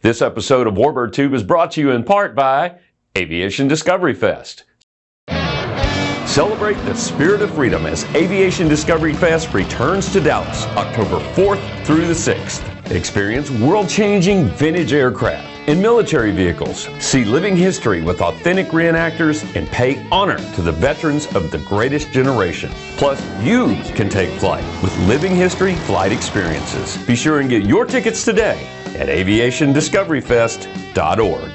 This episode of Warbird Tube is brought to you in part by Aviation Discovery Fest. Celebrate the spirit of freedom as Aviation Discovery Fest returns to Dallas October 4th through the 6th. Experience world-changing vintage aircraft and military vehicles. See living history with authentic reenactors and pay honor to the veterans of the greatest generation. Plus, you can take flight with Living History Flight Experiences. Be sure and get your tickets today at aviationdiscoveryfest.org.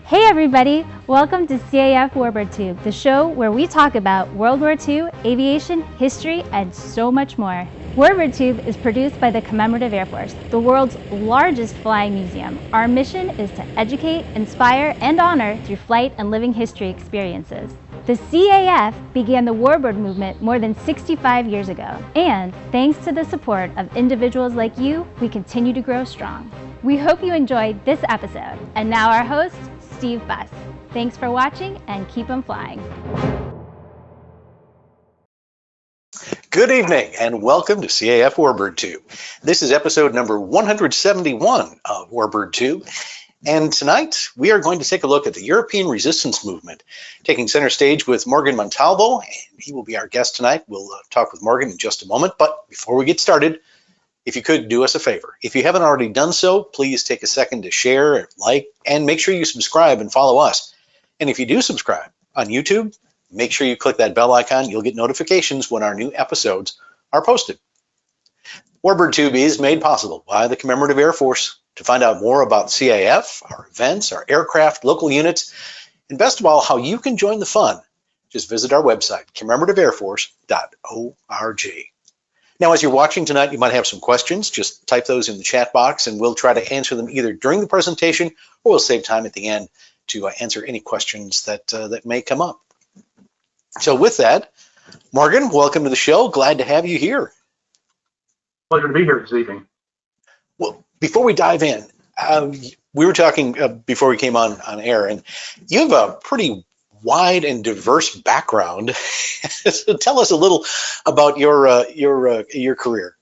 Hey everybody, welcome to CAF Warbird Tube, the show where we talk about World War II, aviation, history, and so much more. Warbird Tube is produced by the Commemorative Air Force, the world's largest flying museum. Our mission is to educate, inspire, and honor through flight and living history experiences. The CAF began the Warbird movement more than 65 years ago, and thanks to the support of individuals like you, we continue to grow strong. We hope you enjoyed this episode, and now our host, Steve Buss. Thanks for watching and keep 'em flying. Good evening and welcome to CAF Warbird Tube. This is episode number 171 of Warbird Tube. And tonight we are going to take a look at the European resistance movement, taking center stage with Morgan Montalvo, and he will be our guest tonight. We'll talk with Morgan in just a moment, but before we get started, if you could do us a favor. If you haven't already done so, please take a second to share, like, and make sure you subscribe and follow us. And if you do subscribe on YouTube, make sure you click that bell icon. You'll get notifications when our new episodes are posted. Warbird Tube is made possible by the Commemorative Air Force. To find out more about CAF, our events, our aircraft, local units, and best of all, how you can join the fun, just visit our website, commemorativeairforce.org. Now, as you're watching tonight, you might have some questions. Just type those in the chat box, and we'll try to answer them either during the presentation, or we'll save time at the end to answer any questions that may come up. So with that, Morgan, welcome to the show. Glad to have you here. Pleasure to be here this evening. Well, before we dive in, we were talking before we came on air, and you have a pretty wide and diverse background. So tell us a little about your career.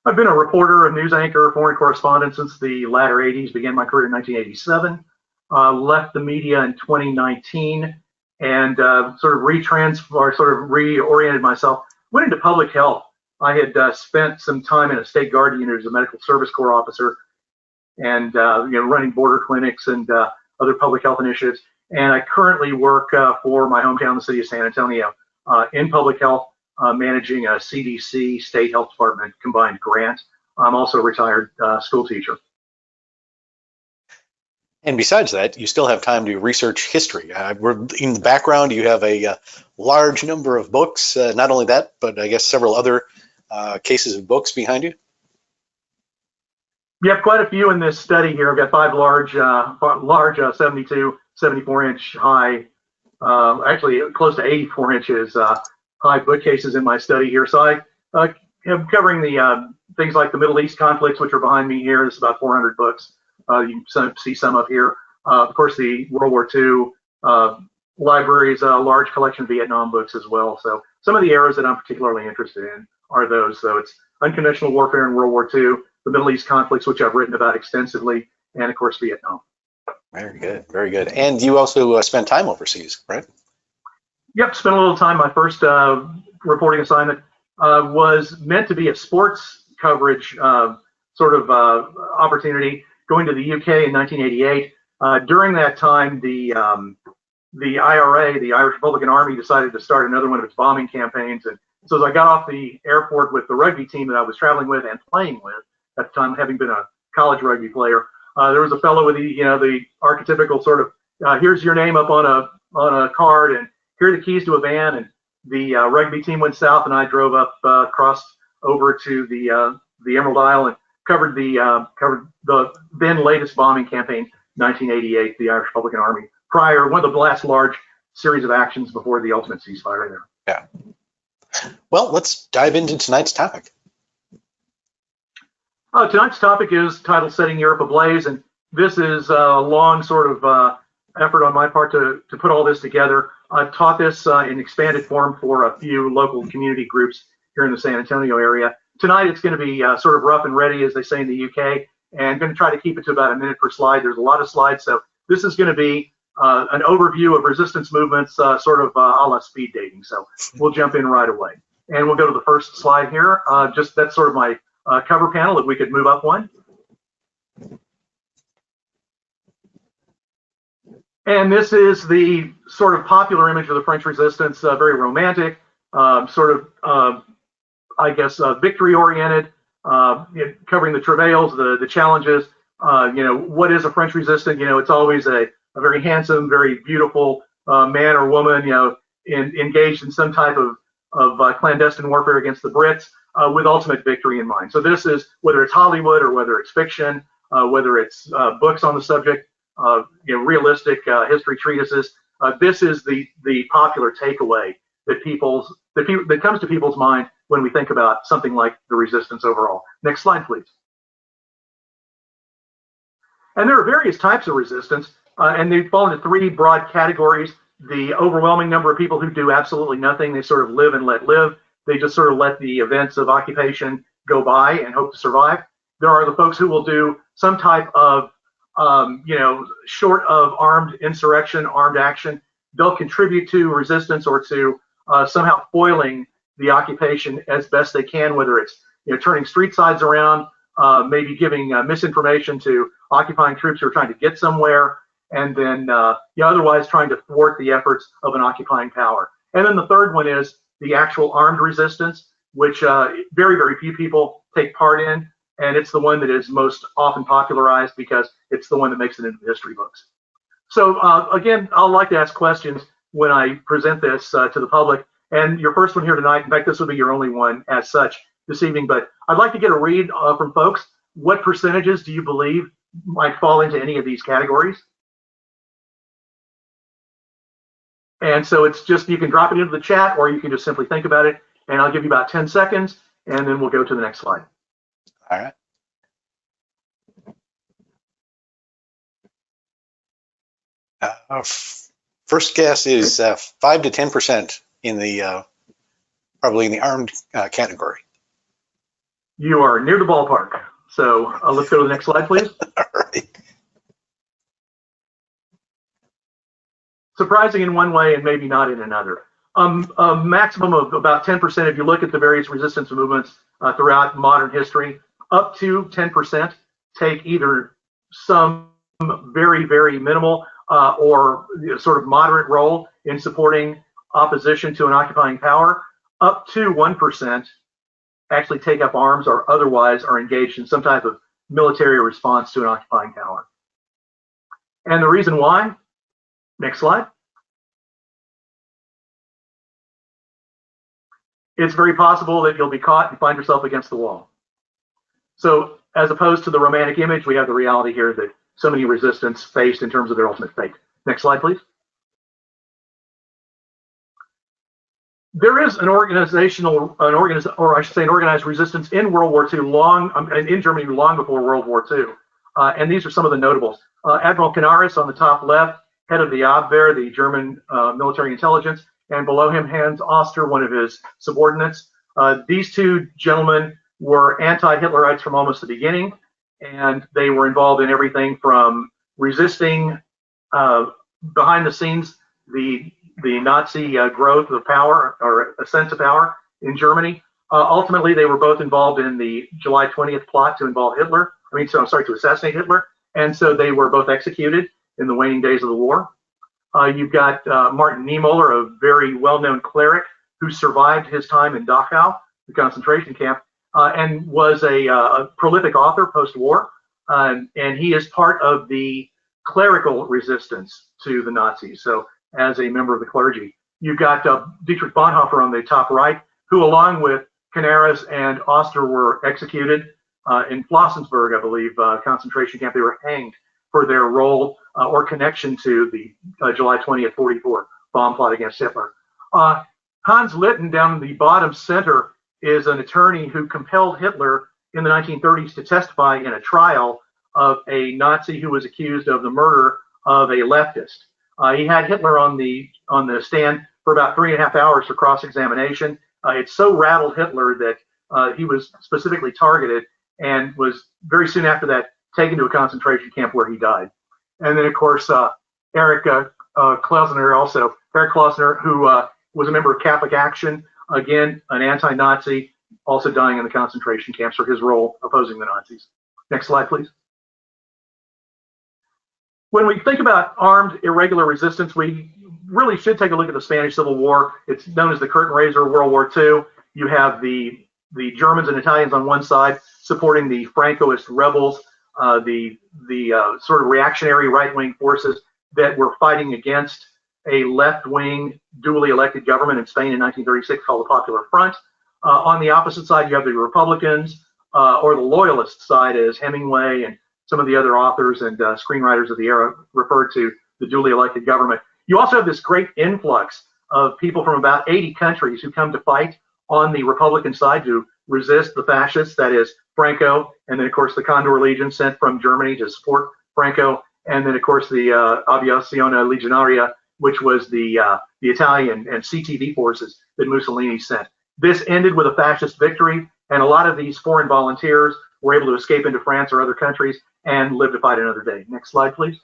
I've been a reporter, a news anchor, foreign correspondent since the latter 80s. Began my career in 1987. Left the media in 2019, and sort of reoriented myself. Went into public health. I had spent some time in a state guard unit as a medical service corps officer, and running border clinics and other public health initiatives. And I currently work for my hometown, the city of San Antonio, in public health, managing a CDC, State Health Department combined grant. I'm also a retired school teacher. And besides that, you still have time to research history. In the background, you have a large number of books. Not only that, but I guess several other cases of books behind you. You have quite a few in this study here. I've got 5 large 72, 74-inch high, actually close to 84 inches high bookcases in my study here. So I am covering the things like the Middle East conflicts, which are behind me here. There's about 400 books. You can see some up here. Of course, the World War II library is a large collection of Vietnam books as well. So some of the eras that I'm particularly interested in are those. So it's unconventional warfare in World War II, the Middle East conflicts, which I've written about extensively, and of course, Vietnam. Very good, very good. And you also spent time overseas, right? Yep, spent a little time. My first reporting assignment was meant to be a sports coverage opportunity, going to the UK in 1988. During that time, the IRA, the Irish Republican Army, decided to start another one of its bombing campaigns. And so as I got off the airport with the rugby team that I was traveling with and playing with at the time, having been a college rugby player, there was a fellow with the archetypical sort of here's your name up on a card, and here are the keys to a van. And the rugby team went south, and I drove up, crossed over to the Emerald Isle, and covered the then latest bombing campaign, 1988, the Irish Republican Army. One of the last large series of actions before the ultimate ceasefire there. Yeah. Well, let's dive into tonight's topic. Tonight's topic is titled Setting Europe Ablaze, and this is a long sort of effort on my part to put all this together. taught this in expanded form for a few local community groups here in the San Antonio area. Tonight it's going to be sort of rough and ready, as they say in the UK, and going to try to keep it to about a minute per slide. There's a lot of slides, so this is going to be an overview of resistance movements, sort of a la speed dating. So we'll jump in right away. And we'll go to the first slide here. Just that's sort of my cover panel, if we could move up one. And this is the sort of popular image of the French resistance, very romantic, sort of, I guess, victory-oriented, covering the travails, the challenges. What is a French resistant? It's always a very handsome, very beautiful man or woman, engaged in some type of clandestine warfare against the Brits with ultimate victory in mind. So this is, whether it's Hollywood or whether it's fiction, whether it's books on the subject, realistic history treatises, this is the popular takeaway that comes to people's mind when we think about something like the resistance overall. Next slide, please. And there are various types of resistance, and they fall into three broad categories. The overwhelming number of people who do absolutely nothing, they sort of live and let live. They just sort of let the events of occupation go by and hope to survive. There are the folks who will do some type of, short of armed insurrection, armed action. They'll contribute to resistance or to somehow foiling the occupation as best they can, whether it's turning street sides around, maybe giving misinformation to occupying troops who are trying to get somewhere, and then otherwise trying to thwart the efforts of an occupying power. And then the third one is the actual armed resistance, which very, very few people take part in, and it's the one that is most often popularized because it's the one that makes it into the history books. So again, I'll like to ask questions when I present this to the public, and your first one here tonight, in fact, this will be your only one as such this evening, but I'd like to get a read from folks. What percentages do you believe might fall into any of these categories? And so it's just, you can drop it into the chat, or you can just simply think about it, and I'll give you about 10 seconds, and then we'll go to the next slide. All right. First guess is 5 to 10% in the probably in the armed category. You are near the ballpark. So let's go to the next slide, please. All right. Surprising in one way and maybe not in another. A maximum of about 10%, if you look at the various resistance movements throughout modern history, up to 10% take either some very, very minimal or sort of moderate role in supporting opposition to an occupying power. Up to 1% actually take up arms or otherwise are engaged in some type of military response to an occupying power. And the reason why? Next slide. It's very possible that you'll be caught and find yourself against the wall. So as opposed to the romantic image, we have the reality here that so many resistance faced in terms of their ultimate fate. Next slide, please. There is an organized resistance in World War II, in Germany long before World War II. And these are some of the notables. Admiral Canaris on the top left, head of the Abwehr, the German military intelligence, and below him Hans Oster, one of his subordinates. These two gentlemen were anti-Hitlerites from almost the beginning, and they were involved in everything from resisting behind the scenes the Nazi growth of power or ascent to power in Germany. Ultimately, they were both involved in the July 20th plot to involve Hitler. To assassinate Hitler. And so they were both executed in the waning days of the war. You've got Martin Niemöller, a very well-known cleric who survived his time in Dachau, the concentration camp, and was a prolific author post-war. And he is part of the clerical resistance to the Nazis. So as a member of the clergy. You've got Dietrich Bonhoeffer on the top right, who along with Canaris and Oster were executed in Flossenburg, I believe, concentration camp. They were hanged for their role or connection to the July 20th, 44 bomb plot against Hitler. Hans Litten down in the bottom center is an attorney who compelled Hitler in the 1930s to testify in a trial of a Nazi who was accused of the murder of a leftist. He had Hitler on the stand for about 3.5 hours for cross-examination. It so rattled Hitler that he was specifically targeted and was very soon after that taken to a concentration camp where he died. And then, of course, Erich Klausner, who was a member of Catholic Action, again, an anti-Nazi, also dying in the concentration camps for his role opposing the Nazis. Next slide, please. When we think about armed irregular resistance, we really should take a look at the Spanish Civil War. It's known as the curtain raiser of World War II. You have the Germans and Italians on one side supporting the Francoist rebels, the sort of reactionary right-wing forces that were fighting against a left-wing duly elected government in Spain in 1936 called the Popular Front. On the opposite side, you have the Republicans, or the Loyalist side, as Hemingway and some of the other authors and screenwriters of the era referred to the duly elected government. You also have this great influx of people from about 80 countries who come to fight on the Republican side to resist the fascists, that is Franco, and then of course the Condor Legion sent from Germany to support Franco, and then of course the Aviazione Legionaria, which was the Italian and CTV forces that Mussolini sent. This ended with a fascist victory, and a lot of these foreign volunteers were able to escape into France or other countries and live to fight another day. Next slide, please.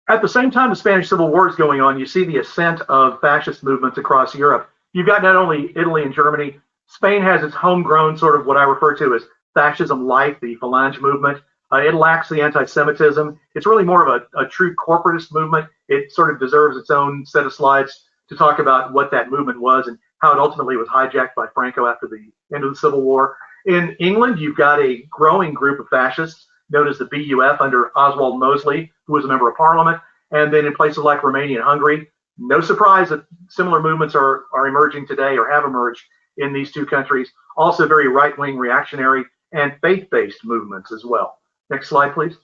At the same time the Spanish Civil War is going on, you see the ascent of fascist movements across Europe. You've got not only Italy and Germany, Spain has its homegrown sort of what I refer to as fascism light, the Falange movement. It lacks the anti-Semitism. It's really more of a true corporatist movement. It sort of deserves its own set of slides to talk about what that movement was and how it ultimately was hijacked by Franco after the end of the Civil War. In England, you've got a growing group of fascists known as the BUF under Oswald Mosley, who was a member of parliament. And then in places like Romania and Hungary, no surprise that similar movements are emerging today or have emerged in these two countries. Also very right-wing, reactionary, and faith-based movements as well. Next slide, please.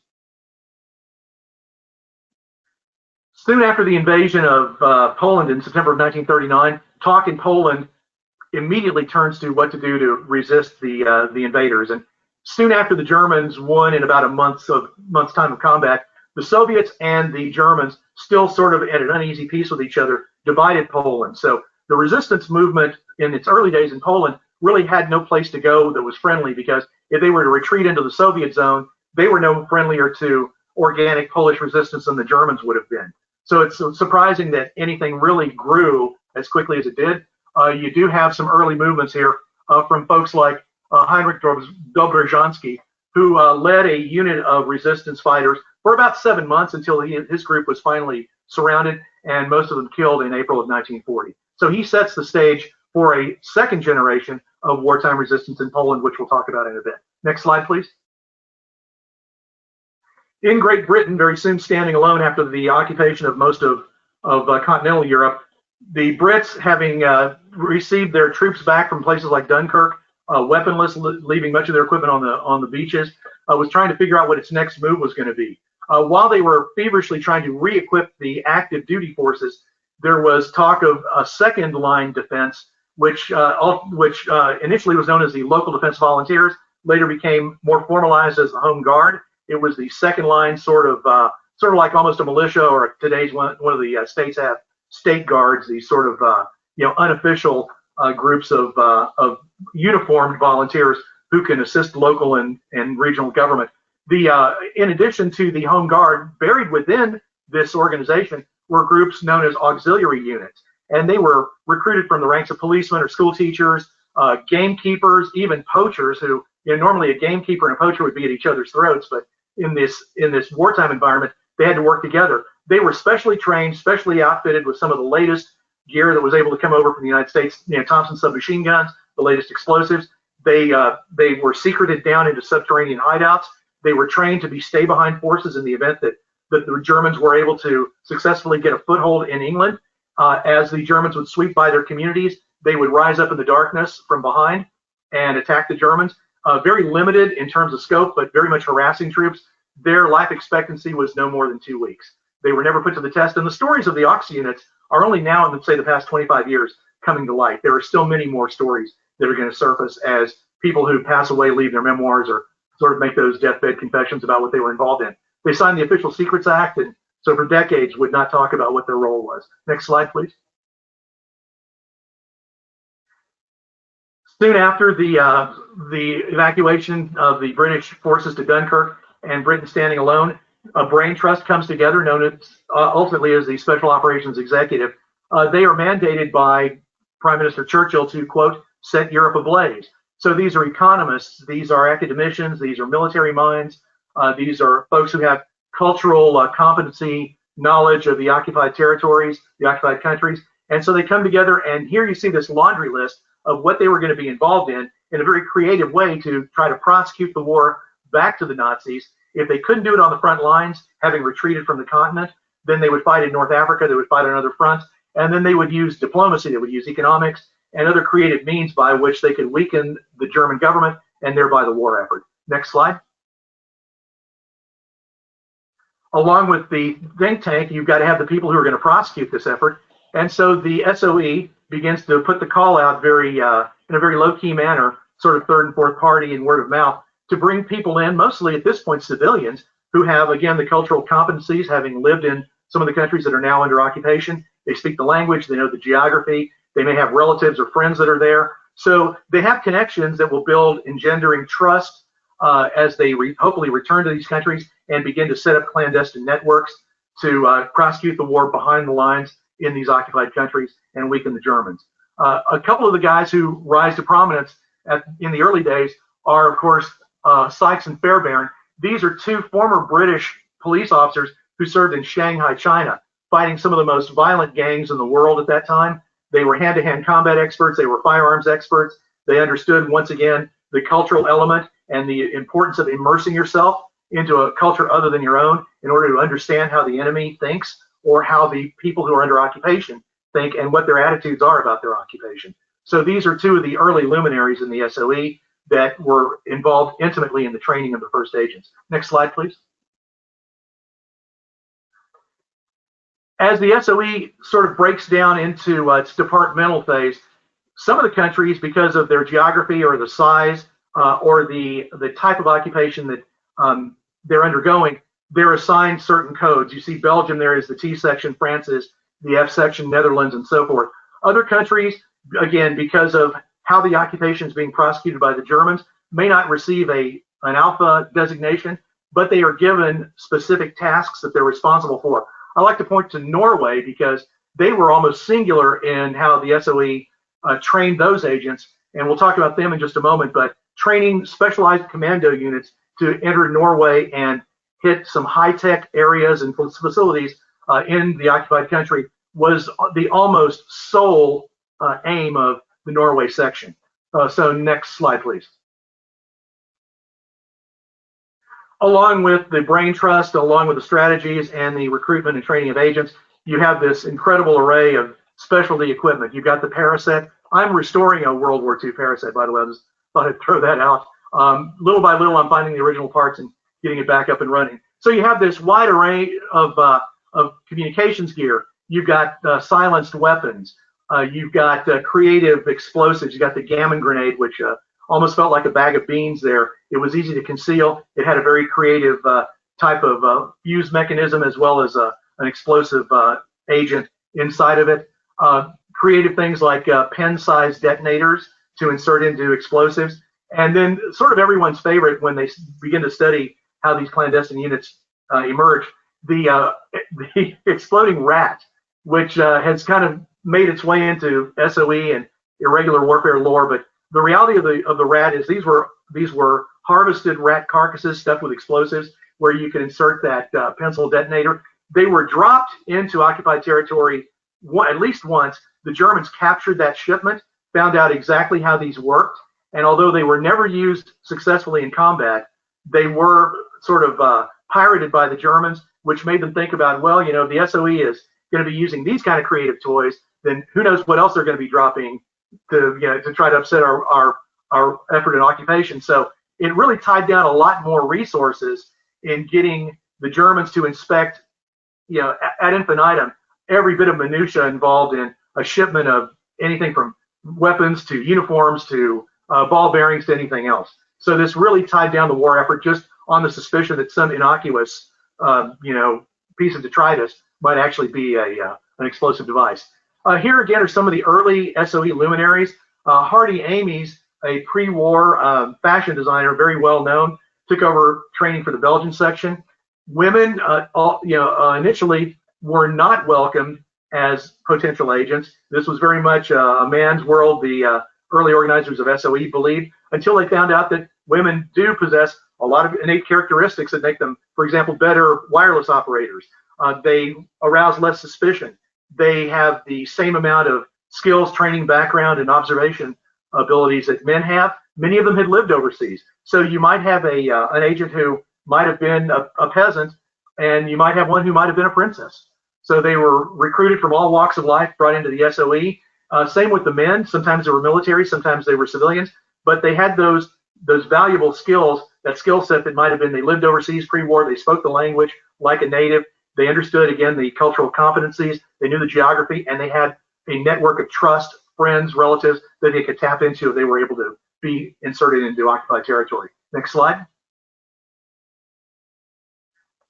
Soon after the invasion of Poland in September of 1939, talk in Poland immediately turns to what to do to resist the invaders. And soon after the Germans won in about a month's time of combat, the Soviets and the Germans, still sort of at an uneasy peace with each other, divided Poland. So the resistance movement in its early days in Poland really had no place to go that was friendly, because if they were to retreat into the Soviet zone, they were no friendlier to organic Polish resistance than the Germans would have been. So it's surprising that anything really grew as quickly as it did. You do have some early movements here from folks like Heinrich Dobrojanski, who led a unit of resistance fighters for about 7 months until his group was finally surrounded and most of them killed in April of 1940. So he sets the stage for a second generation of wartime resistance in Poland, which we'll talk about in a bit. Next slide, please. In Great Britain, very soon standing alone after the occupation of most of continental Europe, the Brits, having received their troops back from places like Dunkirk, weaponless, leaving much of their equipment on the beaches, was trying to figure out what its next move was going to be. While they were feverishly trying to re-equip the active duty forces, there was talk of a second line defense, which initially was known as the Local Defense Volunteers, later became more formalized as the Home Guard. It was the second line, sort of like almost a militia, or today's one of the states have state guards, these sort of unofficial groups of uniformed volunteers who can assist local and regional government. In addition to the Home Guard, buried within this organization were groups known as auxiliary units, and they were recruited from the ranks of policemen or school teachers, gamekeepers, even poachers, who normally a gamekeeper and a poacher would be at each other's throats, but in this wartime environment, they had to work together. They were specially trained, specially outfitted with some of the latest gear that was able to come over from the United States, Thompson submachine guns, the latest explosives. They were secreted down into subterranean hideouts. They were trained to be stay-behind forces in the event that the Germans were able to successfully get a foothold in England. As the Germans would sweep by their communities, they would rise up in the darkness from behind and attack the Germans. Very limited in terms of scope, but very much harassing troops. Their life expectancy was no more than 2 weeks. They were never put to the test. And the stories of the Ox units are only now, in, let's say, the past 25 years, coming to light. There are still many more stories that are going to surface as people who pass away leave their memoirs or sort of make those deathbed confessions about what they were involved in. They signed the Official Secrets Act and So for decades, would not talk about what their role was. Next slide, please. Soon after the evacuation of the British forces to Dunkirk and Britain standing alone, a brain trust comes together, known as, ultimately as the Special Operations Executive. They are mandated by Prime Minister Churchill to, quote, set Europe ablaze. So these are economists, these are academicians, these are military minds, these are folks who have cultural competency, knowledge of the occupied territories, the occupied countries. And so they come together, and here you see this laundry list of what they were going to be involved in a very creative way to try to prosecute the war back to the Nazis. If they couldn't do it on the front lines, having retreated from the continent, then they would fight in North Africa, they would fight on other fronts, and then they would use diplomacy, they would use economics and other creative means by which they could weaken the German government and thereby the war effort. Next slide. Along with the think tank, you've got to have the people who are going to prosecute this effort. And so the SOE begins to put the call out in a very low-key manner, sort of third and fourth party and word of mouth, to bring people in, mostly at this point civilians, who have, again, the cultural competencies, having lived in some of the countries that are now under occupation. They speak the language, they know the geography, they may have relatives or friends that are there. So they have connections that will build engendering trust as they hopefully return to these countries and begin to set up clandestine networks to prosecute the war behind the lines in these occupied countries and weaken the Germans. A couple of the guys who rise to prominence in the early days are, of course, Sykes and Fairbairn. These are two former British police officers who served in Shanghai, China, fighting some of the most violent gangs in the world at that time. They were hand-to-hand combat experts. They were firearms experts. They understood, once again, the cultural element and the importance of immersing yourself into a culture other than your own in order to understand how the enemy thinks or how the people who are under occupation think and what their attitudes are about their occupation. So these are two of the early luminaries in the SOE that were involved intimately in the training of the first agents. Next slide, please. As the SOE sort of breaks down into its departmental phase, some of the countries, because of their geography or the size or the type of occupation that they're undergoing, they're assigned certain codes. You see Belgium there is the T section, France is the F section, Netherlands, and so forth. Other countries, again, because of how the occupation is being prosecuted by the Germans, may not receive an alpha designation, but they are given specific tasks that they're responsible for. I like to point to Norway because they were almost singular in how the SOE trained those agents, and we'll talk about them in just a moment, but training specialized commando units to enter Norway and hit some high-tech areas and facilities in the occupied country was the almost sole aim of the Norway section. So next slide, please. Along with the brain trust, along with the strategies and the recruitment and training of agents, you have this incredible array of specialty equipment. You've got the Paraset. I'm restoring a World War II Paraset, by the way. I just thought I'd throw that out. Little by little, I'm finding the original parts and getting it back up and running. So you have this wide array of communications gear. You've got silenced weapons. You've got creative explosives. You've got the gammon grenade, which almost felt like a bag of beans there. It was easy to conceal. It had a very creative type of fuse mechanism as well as an explosive agent inside of it. Creative things like pen-sized detonators to insert into explosives. And then sort of everyone's favorite when they begin to study how these clandestine units emerge, the exploding rat, which has kind of made its way into SOE and irregular warfare lore. But the reality of the rat is these were harvested rat carcasses stuffed with explosives where you can insert that pencil detonator. They were dropped into occupied territory at least once. The Germans captured that shipment, found out exactly how these worked, and although they were never used successfully in combat, they were sort of pirated by the Germans, which made them think about, well, you know, the SOE is going to be using these kind of creative toys, then who knows what else they're going to be dropping to try to upset our effort in occupation. So it really tied down a lot more resources in getting the Germans to inspect, ad infinitum, every bit of minutia involved in a shipment of anything from weapons to uniforms to ball bearings to anything else. So this really tied down the war effort just on the suspicion that some innocuous, piece of detritus might actually be an explosive device. Here again are some of the early SOE luminaries. Hardy Amies, a pre-war fashion designer, very well known, took over training for the Belgian section. Women, initially were not welcomed as potential agents. This was very much a man's world, the early organizers of SOE believed, until they found out that women do possess a lot of innate characteristics that make them, for example, better wireless operators. They arouse less suspicion. They have the same amount of skills, training, background, and observation abilities that men have. Many of them had lived overseas. So you might have an agent who might have been a peasant, and you might have one who might have been a princess. So they were recruited from all walks of life, brought into the SOE. Same with the men. Sometimes they were military, sometimes they were civilians, but they had those valuable skills, that skill set that might have been they lived overseas pre-war, they spoke the language like a native, they understood, again, the cultural competencies, they knew the geography, and they had a network of trust, friends, relatives that they could tap into if they were able to be inserted into occupied territory. Next slide.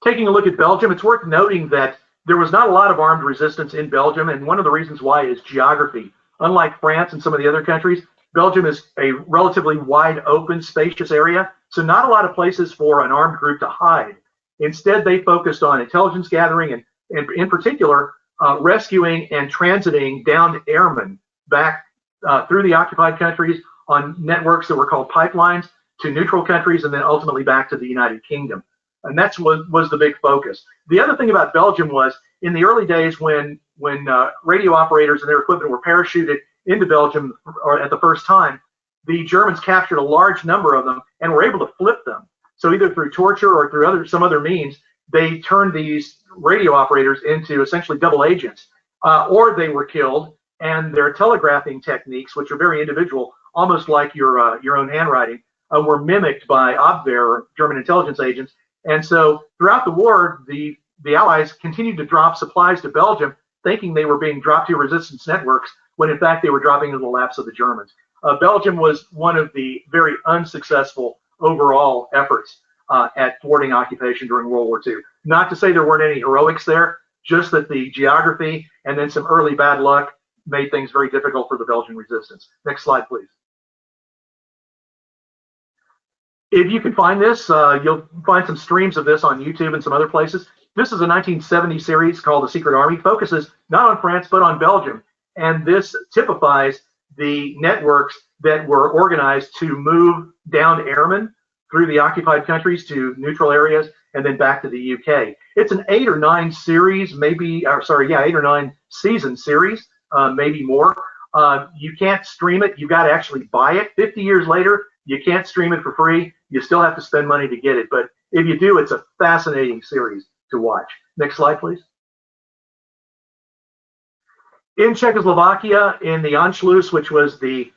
Taking a look at Belgium, it's worth noting that there was not a lot of armed resistance in Belgium, and one of the reasons why is geography. Unlike France and some of the other countries, Belgium is a relatively wide open, spacious area, so not a lot of places for an armed group to hide. Instead, they focused on intelligence gathering and in particular, rescuing and transiting downed airmen back through the occupied countries on networks that were called pipelines to neutral countries and then ultimately back to the United Kingdom. And that's what was the big focus. The other thing about Belgium was in the early days when radio operators and their equipment were parachuted into Belgium or at the first time, the Germans captured a large number of them and were able to flip them. So either through torture or through some other means, they turned these radio operators into essentially double agents, or they were killed, and their telegraphing techniques, which are very individual, almost like your own handwriting, were mimicked by Abwehr, or German intelligence agents. And so throughout the war, the Allies continued to drop supplies to Belgium, thinking they were being dropped to resistance networks, when in fact they were dropping into the laps of the Germans. Belgium was one of the very unsuccessful overall efforts at thwarting occupation during World War II. Not to say there weren't any heroics there, just that the geography and then some early bad luck made things very difficult for the Belgian resistance. Next slide, please. If you can find this, you'll find some streams of this on YouTube and some other places. This is a 1970 series called The Secret Army, focuses not on France, but on Belgium. And this typifies the networks that were organized to move downed airmen through the occupied countries to neutral areas and then back to the UK. It's an 8 or 9 series, maybe, 8 or 9 season series, maybe more. You can't stream it. You've got to actually buy it. 50 years later, you can't stream it for free. You still have to spend money to get it. But if you do, it's a fascinating series to watch. Next slide, please. In Czechoslovakia, in the Anschluss, which was the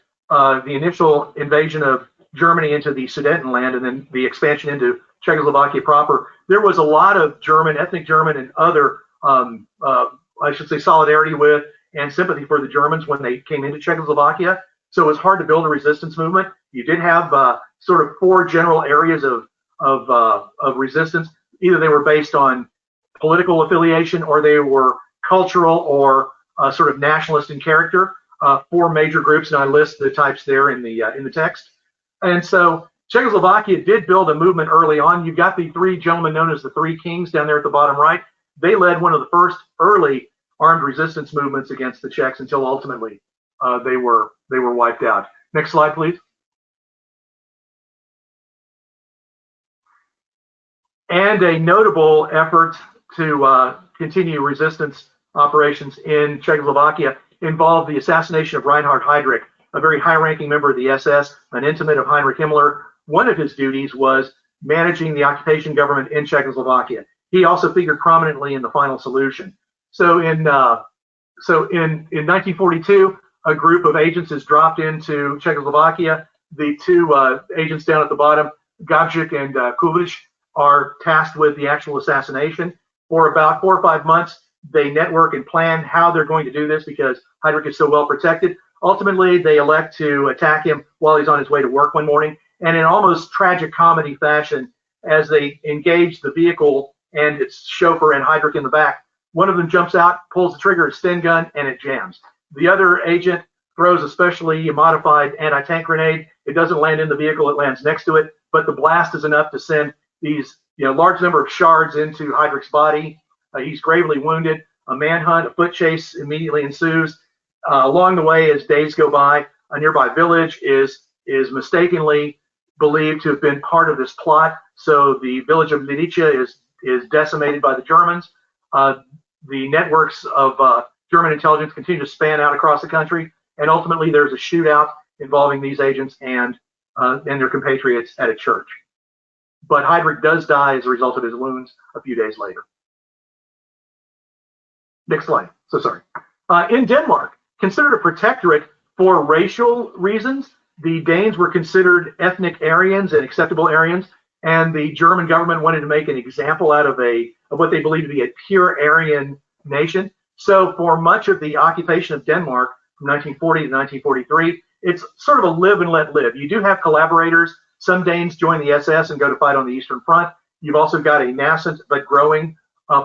initial invasion of Germany into the Sudetenland and then the expansion into Czechoslovakia proper, there was a lot of German, ethnic German and other, I should say, solidarity with and sympathy for the Germans when they came into Czechoslovakia. So it was hard to build a resistance movement. You did have sort of 4 general areas of resistance. Either they were based on political affiliation or they were cultural or sort of nationalist in character. 4 major groups, and I list the types there in the text. And so Czechoslovakia did build a movement early on. You've got the 3 gentlemen known as the 3 Kings down there at the bottom right. They led one of the first early armed resistance movements against the Czechs until ultimately they were wiped out. Next slide, please. And a notable effort to continue resistance operations in Czechoslovakia involved the assassination of Reinhard Heydrich, a very high-ranking member of the SS, an intimate of Heinrich Himmler. One of his duties was managing the occupation government in Czechoslovakia. He also figured prominently in the final solution. So in 1942, a group of agents is dropped into Czechoslovakia. The 2 agents down at the bottom, Gabčík and Kuliš, are tasked with the actual assassination. For about 4 or 5 months, they network and plan how they're going to do this because Heydrich is so well protected. Ultimately, they elect to attack him while he's on his way to work one morning. And in almost tragic comedy fashion, as they engage the vehicle and its chauffeur and Heydrich in the back. One of them jumps out, pulls the trigger, a Sten gun, and it jams. The other agent throws a specially modified anti-tank grenade. It doesn't land in the vehicle, it lands next to it, but the blast is enough to send these large number of shards into Heydrich's body. He's gravely wounded. A manhunt, a foot chase immediately ensues. Along the way, as days go by, a nearby village is mistakenly believed to have been part of this plot. So the village of Lidice is decimated by the Germans. The networks of German intelligence continue to span out across the country, and ultimately there's a shootout involving these agents and their compatriots at a church. But Heydrich does die as a result of his wounds a few days later. Next slide. So sorry. In Denmark, considered a protectorate for racial reasons, the Danes were considered ethnic Aryans and acceptable Aryans, and the German government wanted to make an example out of what they believed to be a pure Aryan nation. So for much of the occupation of Denmark from 1940 to 1943, it's sort of a live and let live. You do have collaborators. Some Danes join the SS and go to fight on the Eastern Front. You've also got a nascent but growing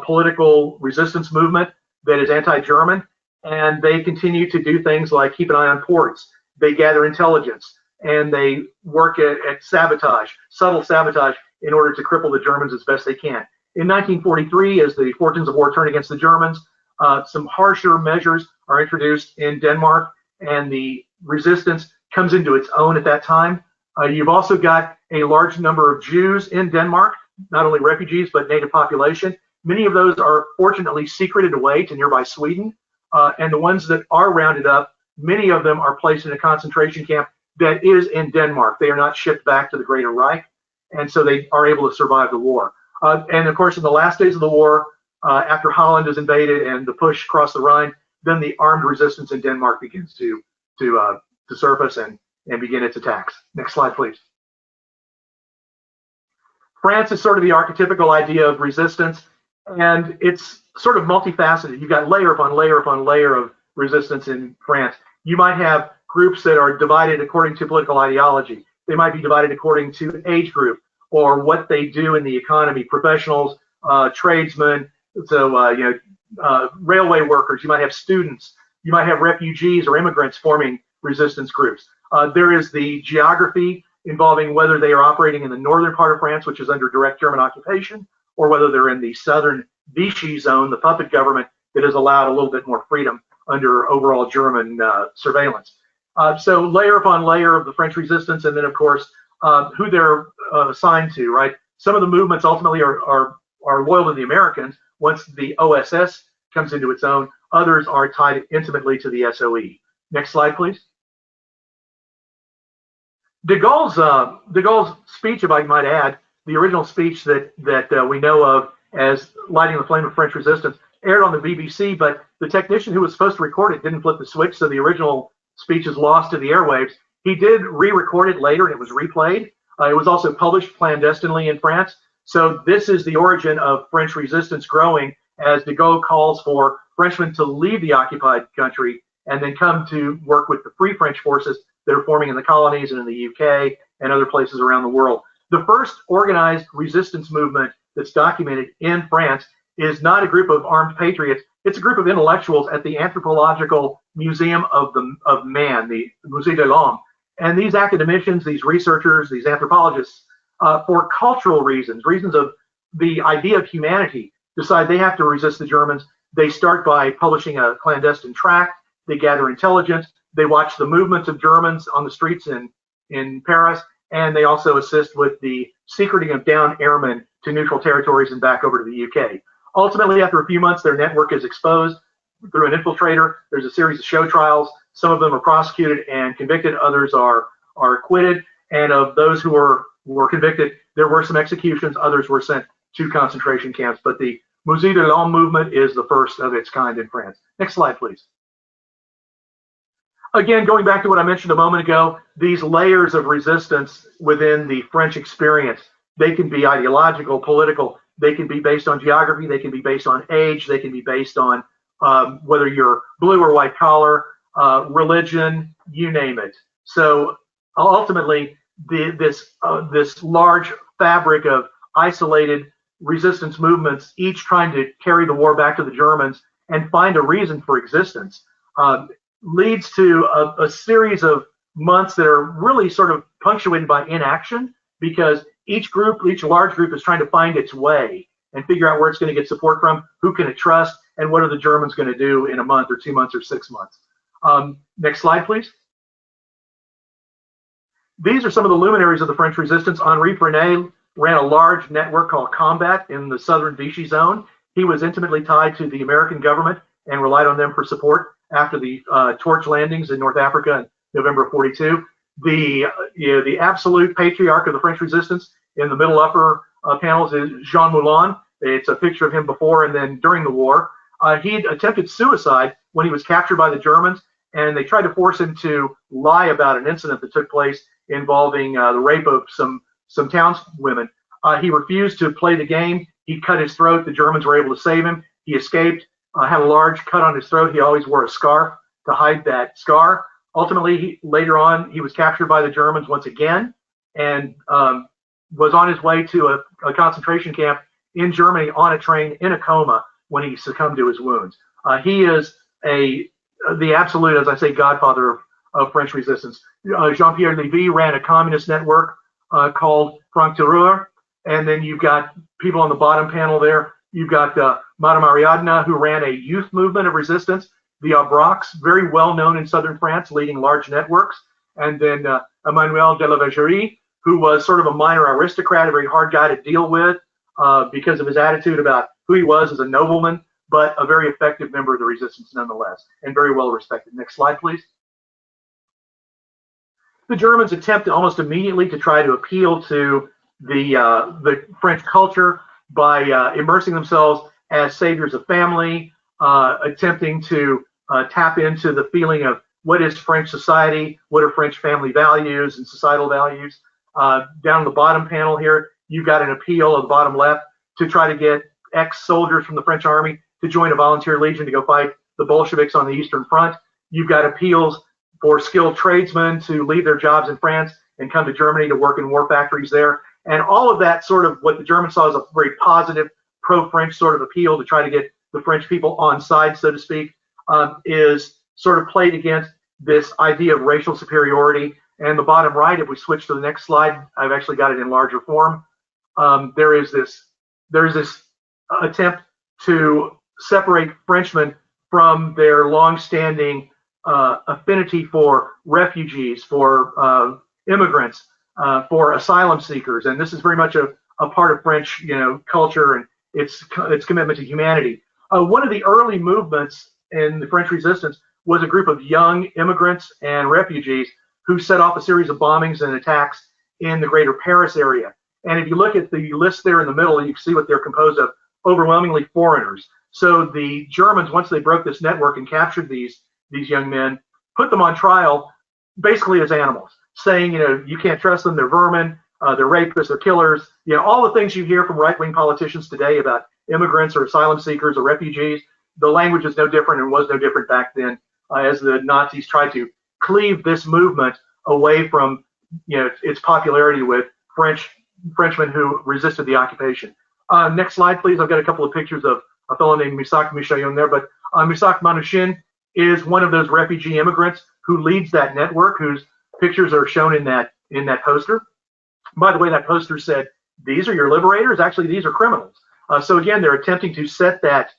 political resistance movement that is anti-German, and they continue to do things like keep an eye on ports. They gather intelligence, and they work at sabotage, subtle sabotage, in order to cripple the Germans as best they can. In 1943, as the fortunes of war turn against the Germans, some harsher measures are introduced in Denmark, and the resistance comes into its own at that time. You've also got a large number of Jews in Denmark, not only refugees, but native population. Many of those are fortunately secreted away to nearby Sweden, and the ones that are rounded up, many of them are placed in a concentration camp that is in Denmark. They are not shipped back to the Greater Reich, and so they are able to survive the war. And of course, in the last days of the war, after Holland is invaded and the push across the Rhine, then the armed resistance in Denmark begins to surface and begin its attacks. Next slide, please. France is sort of the archetypical idea of resistance, and it's sort of multifaceted. You've got layer upon layer upon layer of resistance in France. You might have groups that are divided according to political ideology. They might be divided according to age group or what they do in the economy, professionals, tradesmen, so railway workers. You might have students. You might have refugees or immigrants forming resistance groups. There is the geography involving whether they are operating in the northern part of France, which is under direct German occupation, or whether they're in the southern Vichy zone, the puppet government that has allowed a little bit more freedom under overall German surveillance. So layer upon layer of the French resistance, and then of course who they're assigned to, right? Some of the movements ultimately are loyal to the Americans once the OSS comes into its own. Others are tied intimately to the SOE. Next slide, please. De Gaulle's speech, if I might add, the original speech that we know of as Lighting the Flame of French Resistance, aired on the BBC, but the technician who was supposed to record it didn't flip the switch, so the original speech is lost to the airwaves. He did re-record it later, and it was replayed. It was also published clandestinely in France. So this is the origin of French resistance growing as de Gaulle calls for Frenchmen to leave the occupied country and then come to work with the Free French forces that are forming in the colonies and in the UK and other places around the world. The first organized resistance movement that's documented in France is not a group of armed patriots. It's a group of intellectuals at the Anthropological Museum of Man, the Musée de l'Homme. And these academicians, these researchers, these anthropologists, for cultural reasons, reasons of the idea of humanity, decide they have to resist the Germans. They start by publishing a clandestine tract. They gather intelligence. They watch the movements of Germans on the streets in Paris, and they also assist with the secreting of downed airmen to neutral territories and back over to the UK. Ultimately, after a few months, their network is exposed through an infiltrator. There's a series of show trials. Some of them are prosecuted and convicted. Others are acquitted. And of those who were convicted, there were some executions. Others were sent to concentration camps. But the Musée de l'Homme movement is the first of its kind in France. Next slide, please. Again, going back to what I mentioned a moment ago, these layers of resistance within the French experience, they can be ideological, political, they can be based on geography, they can be based on age, they can be based on whether you're blue or white collar, religion, you name it. So ultimately, this large fabric of isolated resistance movements, each trying to carry the war back to the Germans and find a reason for existence, leads to a series of months that are really sort of punctuated by inaction, because each large group is trying to find its way and figure out where it's going to get support from, who can it trust, and what are the Germans going to do in a month or 2 months or 6 months. Next slide, please. These are some of the luminaries of the French resistance. Henri Frenet ran a large network called Combat in the southern Vichy zone. He was intimately tied to the American government and relied on them for support after the torch landings in North Africa in November of '42. The absolute patriarch of the French resistance in the middle upper panels is Jean Moulin. It's a picture of him before and then during the war. He attempted suicide when he was captured by the Germans, and they tried to force him to lie about an incident that took place involving the rape of some townswomen. He refused to play the game. He cut his throat. The Germans were able to save him. He escaped, had a large cut on his throat. He always wore a scarf to hide that scar. Ultimately, later on, he was captured by the Germans once again and was on his way to a concentration camp in Germany on a train in a coma when he succumbed to his wounds. He is the absolute, as I say, godfather of French resistance. Jean-Pierre Lévy ran a communist network called Franc Tireur, and then you've got people on the bottom panel there. You've got Madame Ariadne, who ran a youth movement of resistance. The Aubracs, very well known in southern France, leading large networks. And then Emmanuel de la Vergerie, who was sort of a minor aristocrat, a very hard guy to deal with because of his attitude about who he was as a nobleman, but a very effective member of the resistance nonetheless, and very well respected. Next slide, please. The Germans attempted almost immediately to try to appeal to the French culture by immersing themselves as saviors of family, attempting to tap into the feeling of what is French society, what are French family values and societal values. Down the bottom panel here, you've got an appeal at the bottom left to try to get ex-soldiers from the French army to join a volunteer legion to go fight the Bolsheviks on the Eastern Front. You've got appeals for skilled tradesmen to leave their jobs in France and come to Germany to work in war factories there. And all of that sort of what the Germans saw as a very positive pro-French sort of appeal to try to get the French people on side, so to speak, is sort of played against this idea of racial superiority. And the bottom right, if we switch to the next slide, I've actually got it in larger form. There is this attempt to separate Frenchmen from their long-standing affinity for refugees, for immigrants, for asylum seekers, and this is very much a part of French, culture and its commitment to humanity. One of the early movements in the French resistance was a group of young immigrants and refugees who set off a series of bombings and attacks in the greater Paris area. And if you look at the list there in the middle, you can see what they're composed of, overwhelmingly foreigners. So the Germans, once they broke this network and captured these young men, put them on trial basically as animals, saying, you can't trust them, they're vermin, they're rapists, they're killers, all the things you hear from right-wing politicians today about immigrants or asylum seekers or refugees. The language is no different and was no different back then as the Nazis tried to cleave this movement away from its popularity with Frenchmen who resisted the occupation. Next slide, please. I've got a couple of pictures of a fellow named Misak Mishayon there, but Misak Manushin is one of those refugee immigrants who leads that network, whose pictures are shown in that poster. By the way, that poster said, "These are your liberators." Actually, these are criminals. So again, they're attempting to set that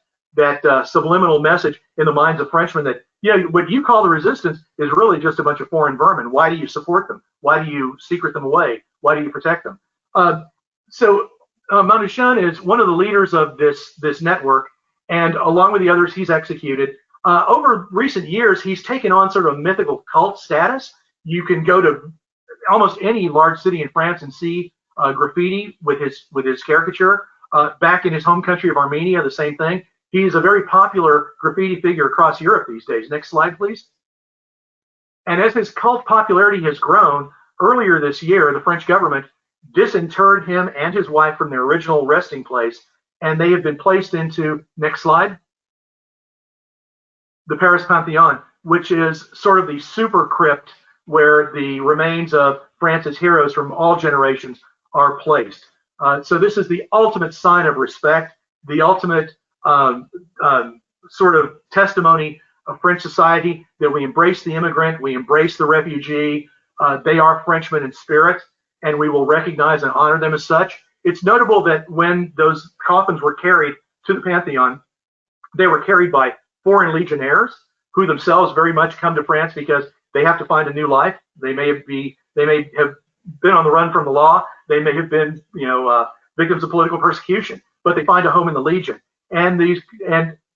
subliminal message in the minds of Frenchmen that, what you call the resistance is really just a bunch of foreign vermin. Why do you support them? Why do you secret them away? Why do you protect them? So Manushan is one of the leaders of this network, and along with the others, he's executed. Over recent years, he's taken on sort of mythical cult status. You can go to almost any large city in France and see graffiti with his caricature. Back in his home country of Armenia, the same thing. He's a very popular graffiti figure across Europe these days. Next slide, please. And as his cult popularity has grown, earlier this year, the French government disinterred him and his wife from their original resting place, and they have been placed into, next slide, the Paris Pantheon, which is sort of the super crypt where the remains of France's heroes from all generations are placed. So this is the ultimate sign of respect, the ultimate sort of testimony of French society that we embrace the immigrant, we embrace the refugee. They are Frenchmen in spirit, and we will recognize and honor them as such. It's notable that when those coffins were carried to the Pantheon, they were carried by foreign legionnaires who themselves very much come to France because they have to find a new life. They may have been on the run from the law. They may have been, victims of political persecution, but they find a home in the Legion. And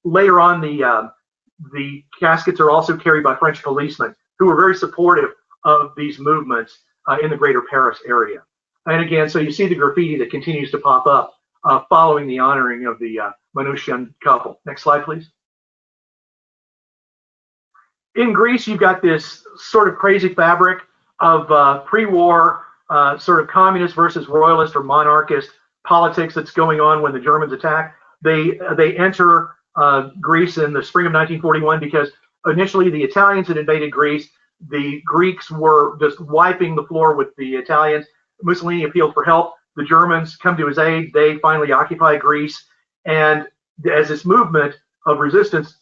later on, the caskets are also carried by French policemen who were very supportive of these movements in the greater Paris area. And again, so you see the graffiti that continues to pop up following the honoring of the Manouchian couple. Next slide, please. In Greece, you've got this sort of crazy fabric of pre-war sort of communist versus royalist or monarchist politics that's going on when the Germans attack. They enter Greece in the spring of 1941 because initially the Italians had invaded Greece. The Greeks were just wiping the floor with the Italians. Mussolini appealed for help. The Germans come to his aid. They finally occupy Greece. And as this movement of resistance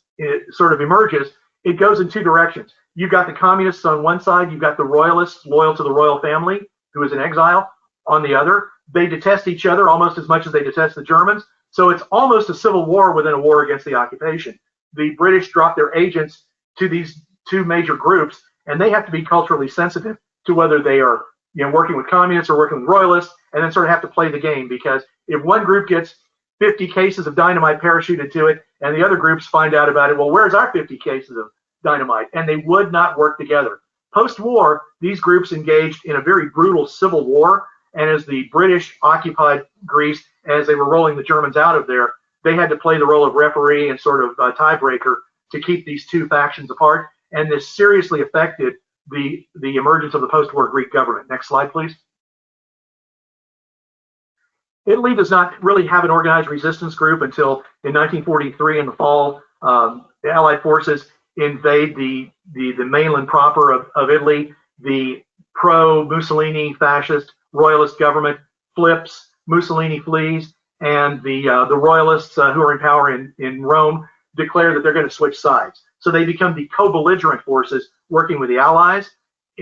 sort of emerges, it goes in two directions. You've got the communists on one side. You've got the royalists loyal to the royal family, who is in exile, on the other. They detest each other almost as much as they detest the Germans. So it's almost a civil war within a war against the occupation. The British drop their agents to these two major groups, and they have to be culturally sensitive to whether they are working with communists or working with royalists, and then sort of have to play the game, because if one group gets 50 cases of dynamite parachuted to it and the other groups find out about it, well, where's our 50 cases of dynamite? And they would not work together. Post-war, these groups engaged in a very brutal civil war, and as the British occupied Greece, as they were rolling the Germans out of there, they had to play the role of referee and sort of tiebreaker to keep these two factions apart, and this seriously affected the emergence of the post-war Greek government. Next slide, please. Italy does not really have an organized resistance group until in 1943 in the fall. The Allied forces invade the mainland proper of Italy. The pro-Mussolini fascist royalist government flips, Mussolini flees, and the royalists who are in power in Rome declare that they're going to switch sides. So they become the co-belligerent forces working with the Allies.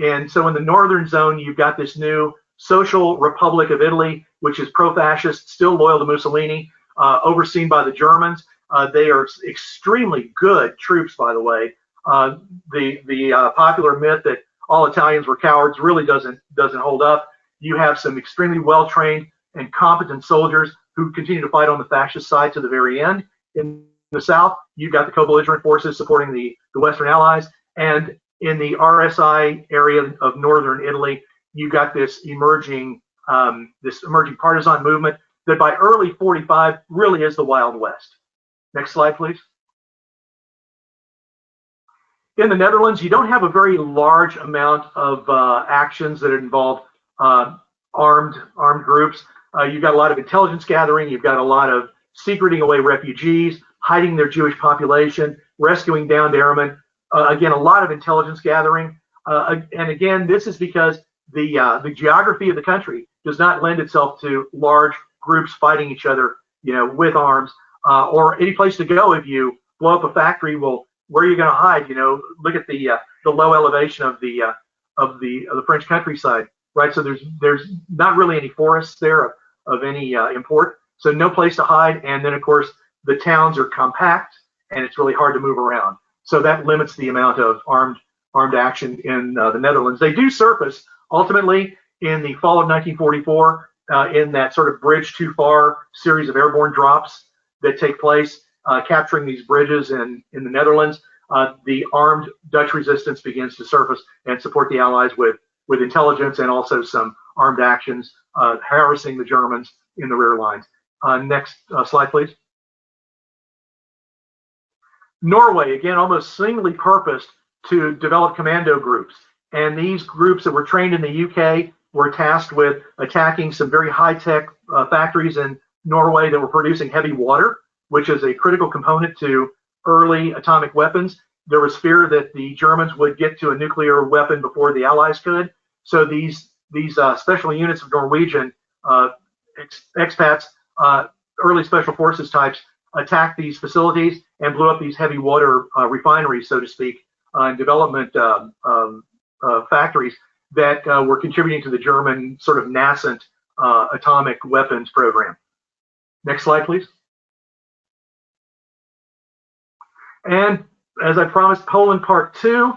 And so in the northern zone, you've got this new Social Republic of Italy, which is pro-fascist, still loyal to Mussolini, overseen by the Germans. They are extremely good troops, by the way. The popular myth that all Italians were cowards really doesn't hold up. You have some extremely well-trained and competent soldiers who continue to fight on the fascist side to the very end. In the south, you've got the co-belligerent forces supporting the Western Allies, and in the RSI area of northern Italy, you got this emerging partisan movement that by early 45 really is the Wild West. Next slide, please. In the Netherlands, you don't have a very large amount of actions that involve armed groups. You've got a lot of intelligence gathering. You've got a lot of secreting away refugees, hiding their Jewish population, rescuing downed airmen. Again, a lot of intelligence gathering. And again, this is because the geography of the country does not lend itself to large groups fighting each other, with arms, or any place to go. If you blow up a factory, well, where are you going to hide? Look at the low elevation of the French countryside, right? So there's not really any forests there of any import, so no place to hide. And then of course the towns are compact, and it's really hard to move around. So that limits the amount of armed action in the Netherlands. They do surface ultimately in the fall of 1944 in that sort of bridge too far series of airborne drops that take place, capturing these bridges in the Netherlands. The armed Dutch resistance begins to surface and support the Allies with intelligence and also some armed actions, harassing the Germans in the rear lines. Next slide, please. Norway, again, almost singly purposed to develop commando groups. And these groups that were trained in the UK were tasked with attacking some very high-tech factories in Norway that were producing heavy water, which is a critical component to early atomic weapons. There was fear that the Germans would get to a nuclear weapon before the Allies could. So these special units of Norwegian expats, early special forces types, attacked these facilities and blew up these heavy water refineries, so to speak, and development factories that were contributing to the German sort of nascent atomic weapons program. Next slide, please. And as I promised, Poland Part 2.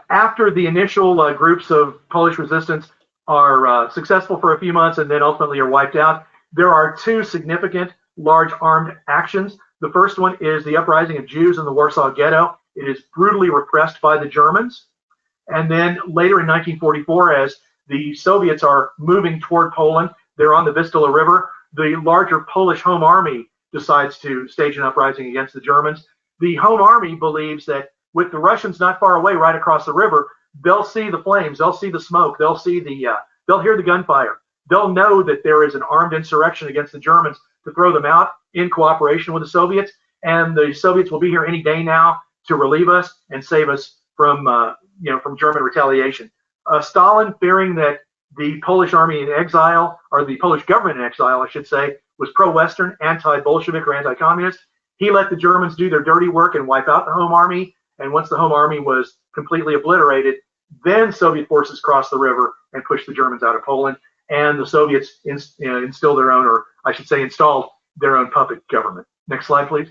After the initial groups of Polish resistance are successful for a few months and then ultimately are wiped out, there are two significant large armed actions. The first one is the uprising of Jews in the Warsaw Ghetto. It is brutally repressed by the Germans. And then later in 1944, as the Soviets are moving toward Poland, they're on the Vistula River, the larger Polish Home Army decides to stage an uprising against the Germans. The Home Army believes that with the Russians not far away, right across the river, they'll see the flames, they'll see the smoke, they'll see they'll hear the gunfire. They'll know that there is an armed insurrection against the Germans to throw them out in cooperation with the Soviets, and the Soviets will be here any day now to relieve us and save us from from German retaliation. Stalin, fearing that the Polish army in exile, or the Polish government in exile, I should say, was pro-Western, anti-Bolshevik or anti-communist, he let the Germans do their dirty work and wipe out the Home Army. And once the Home Army was completely obliterated, then Soviet forces crossed the river and pushed the Germans out of Poland. And the Soviets instilled their own, or I should say installed their own puppet government. Next slide, please.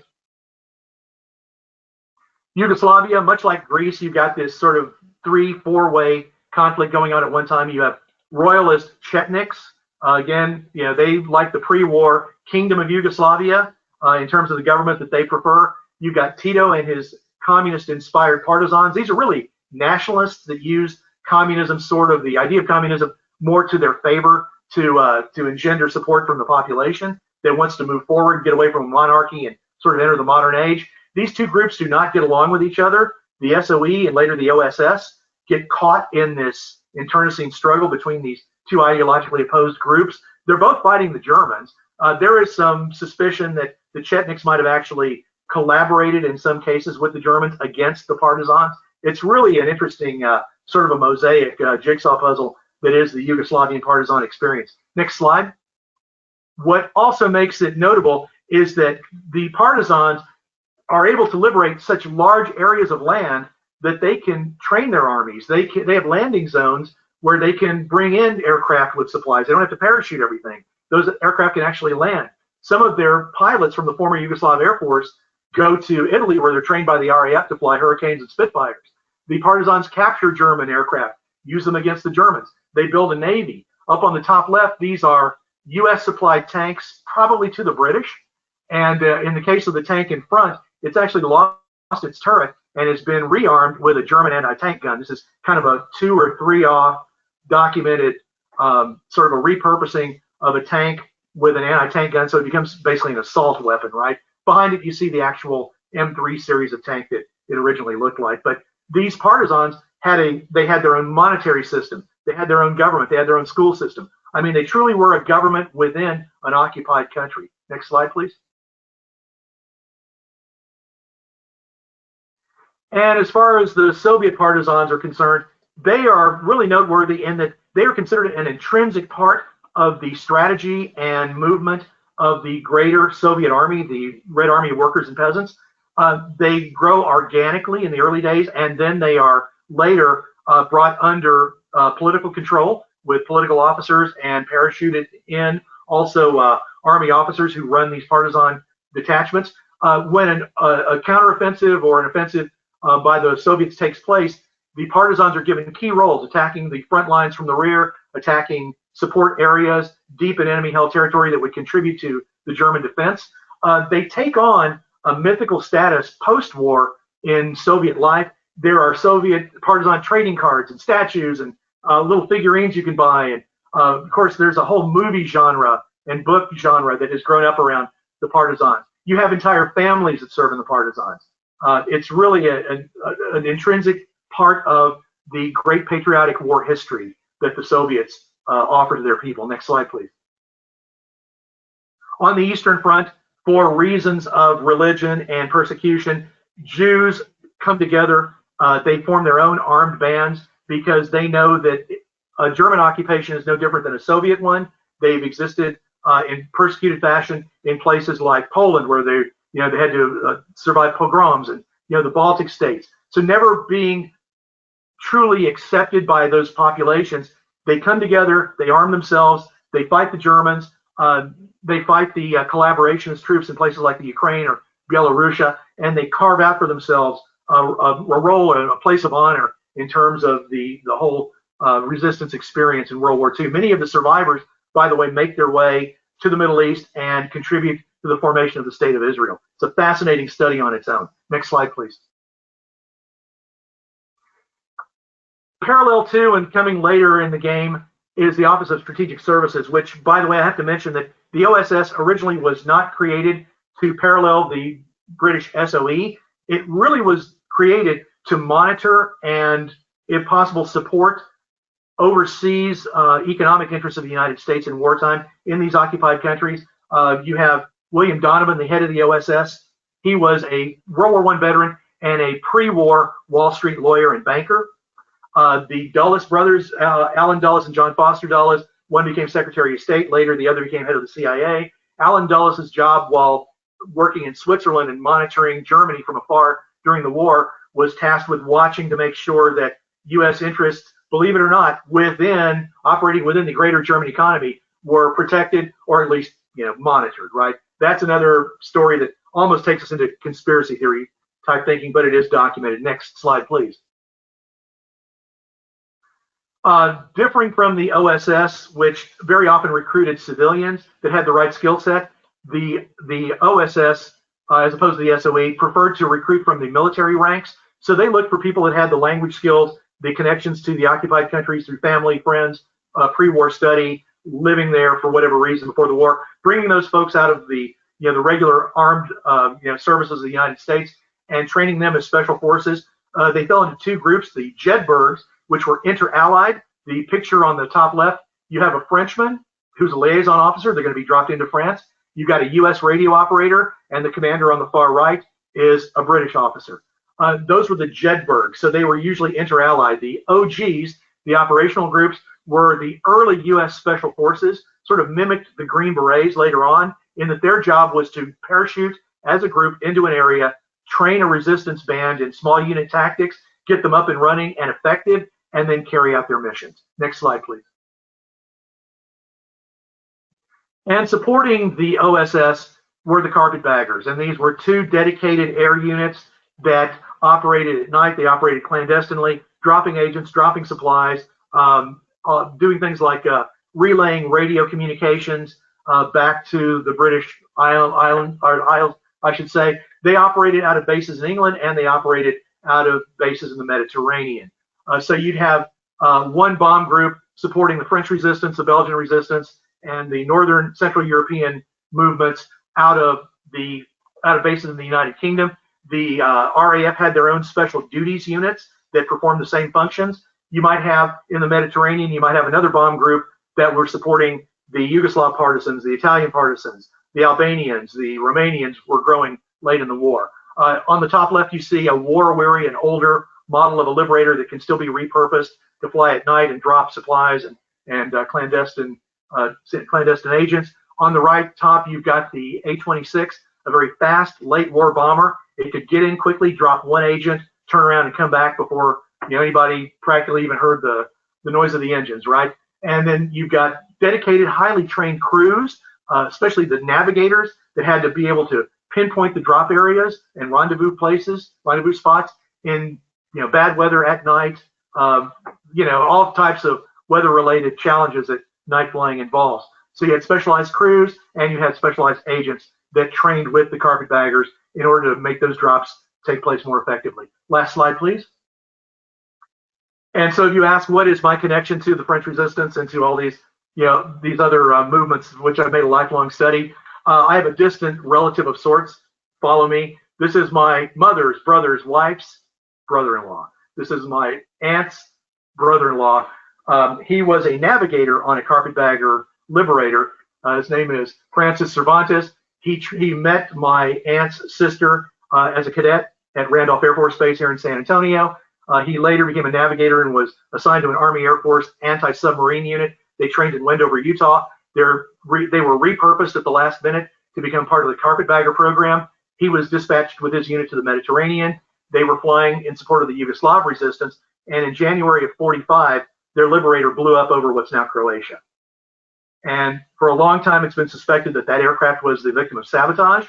Yugoslavia, much like Greece, you've got this sort of 3-4-way conflict going on at one time. You have royalist Chetniks. Again, they like the pre-war Kingdom of Yugoslavia in terms of the government that they prefer. You've got Tito and his communist-inspired partisans. These are really nationalists that use communism, sort of the idea of communism, more to their favor to engender support from the population that wants to move forward, get away from monarchy, and sort of enter the modern age. These two groups do not get along with each other. The SOE and later the OSS get caught in this internecine struggle between these two ideologically opposed groups. They're both fighting the Germans. There is some suspicion that the Chetniks might have actually collaborated in some cases with the Germans against the partisans. It's really an interesting sort of a mosaic jigsaw puzzle that is the Yugoslavian partisan experience. Next slide. What also makes it notable is that the partisans are able to liberate such large areas of land that they can train their armies. They have landing zones where they can bring in aircraft with supplies. They don't have to parachute everything. Those aircraft can actually land. Some of their pilots from the former Yugoslav Air Force go to Italy, where they're trained by the RAF to fly Hurricanes and Spitfires. The partisans capture German aircraft, use them against the Germans. They build a navy. Up on the top left, these are U.S. supplied tanks, probably to the British. And in the case of the tank in front, it's actually lost its turret and has been rearmed with a German anti-tank gun. This is kind of a 2 or 3 off documented sort of a repurposing of a tank with an anti-tank gun, so it becomes basically an assault weapon, right? Behind it, you see the actual M3 series of tank that it originally looked like. But these partisans had their own monetary system. They had their own government. They had their own school system. I mean, they truly were a government within an occupied country. Next slide, please. And as far as the Soviet partisans are concerned, they are really noteworthy in that they are considered an intrinsic part of the strategy and movement of the greater Soviet army, the Red Army of Workers and Peasants. They grow organically in the early days, and then they are later brought under political control with political officers and parachuted in, also army officers who run these partisan detachments. When a counteroffensive or an offensive by the Soviets takes place, the partisans are given key roles, attacking the front lines from the rear, attacking support areas deep in enemy-held territory that would contribute to the German defense. They take on a mythical status post-war in Soviet life. There are Soviet partisan trading cards and statues and little figurines you can buy. And of course, there's a whole movie genre and book genre that has grown up around the partisans. You have entire families that serve in the partisans. It's really an intrinsic part of the great patriotic war history that the Soviets offer to their people. Next slide, please. On the Eastern Front, for reasons of religion and persecution, Jews come together. They form their own armed bands because they know that a German occupation is no different than a Soviet one. They've existed in persecuted fashion in places like Poland, where they had to survive pogroms, and the Baltic states. So never being truly accepted by those populations, they come together, they arm themselves, they fight the Germans, they fight the collaborationist troops in places like the Ukraine or Belarusia, and they carve out for themselves a role and a place of honor in terms of the whole resistance experience in World War II. Many of the survivors, by the way, make their way to the Middle East and contribute to the formation of the State of Israel. It's a fascinating study on its own. Next slide, please. Parallel to and coming later in the game is the Office of Strategic Services, which, by the way, I have to mention that the OSS originally was not created to parallel the British SOE. It really was created to monitor and, if possible, support overseas economic interests of the United States in wartime in these occupied countries. You have William Donovan, the head of the OSS. He was a World War I veteran and a pre-war Wall Street lawyer and banker. The Dulles brothers, Allen Dulles and John Foster Dulles, one became Secretary of State, later the other became head of the CIA. Allen Dulles' job while working in Switzerland and monitoring Germany from afar during the war was tasked with watching to make sure that U.S. interests, believe it or not, operating within the greater German economy were protected or at least monitored, right? That's another story that almost takes us into conspiracy theory type thinking, but it is documented. Next slide, please. Differing from the OSS, which very often recruited civilians that had the right skill set, the OSS, as opposed to the SOE, preferred to recruit from the military ranks. So they looked for people that had the language skills, the connections to the occupied countries through family, friends, pre-war study, living there for whatever reason before the war, bringing those folks out of the the regular armed services of the United States and training them as special forces. They fell into two groups: the Jedburghs, which were inter-allied. The picture on the top left, you have a Frenchman who's a liaison officer. They're going to be dropped into France. You've got a U.S. radio operator, and the commander on the far right is a British officer. Those were the Jedburghs, so they were usually inter-allied. The OGs, the operational groups, were the early U.S. Special Forces, sort of mimicked the Green Berets later on, in that their job was to parachute as a group into an area, train a resistance band in small unit tactics, get them up and running and effective, and then carry out their missions. Next slide, please. And supporting the OSS were the carpetbaggers, and these were two dedicated air units that operated at night. They operated clandestinely, dropping agents, dropping supplies, doing things like relaying radio communications back to the British Isles, I should say. They operated out of bases in England, and they operated out of bases in the Mediterranean. So you'd have one bomb group supporting the French resistance, the Belgian resistance, and the Northern Central European movements out of bases in the United Kingdom. The RAF had their own special duties units that performed the same functions. You might have in the Mediterranean, you might have another bomb group that were supporting the Yugoslav partisans, the Italian partisans, the Albanians, the Romanians were growing late in the war. On the top left, you see a war-weary and older model of a Liberator that can still be repurposed to fly at night and drop supplies and clandestine agents. On the right top, you've got the A-26, a very fast late war bomber. It could get in quickly, drop one agent, turn around and come back before anybody practically even heard the noise of the engines, right? And then you've got dedicated, highly trained crews, especially the navigators that had to be able to pinpoint the drop areas and rendezvous spots in bad weather at night, all types of weather-related challenges that night flying involves. So you had specialized crews and you had specialized agents that trained with the carpetbaggers in order to make those drops take place more effectively. Last slide, please. And so if you ask, what is my connection to the French resistance and to all these, these other movements, which I've made a lifelong study, I have a distant relative of sorts. Follow me. This is my mother's brother's wife's brother-in-law. This is my aunt's brother-in-law. He was a navigator on a carpetbagger Liberator. His name is Francis Cervantes. He met my aunt's sister as a cadet at Randolph Air Force Base here in San Antonio. He later became a navigator and was assigned to an Army Air Force anti-submarine unit. They trained in Wendover, Utah. They're they were repurposed at the last minute to become part of the carpetbagger program. He was dispatched with his unit to the Mediterranean. They were flying in support of the Yugoslav resistance, and in January of 45, their Liberator blew up over what's now Croatia. And for a long time, it's been suspected that that aircraft was the victim of sabotage,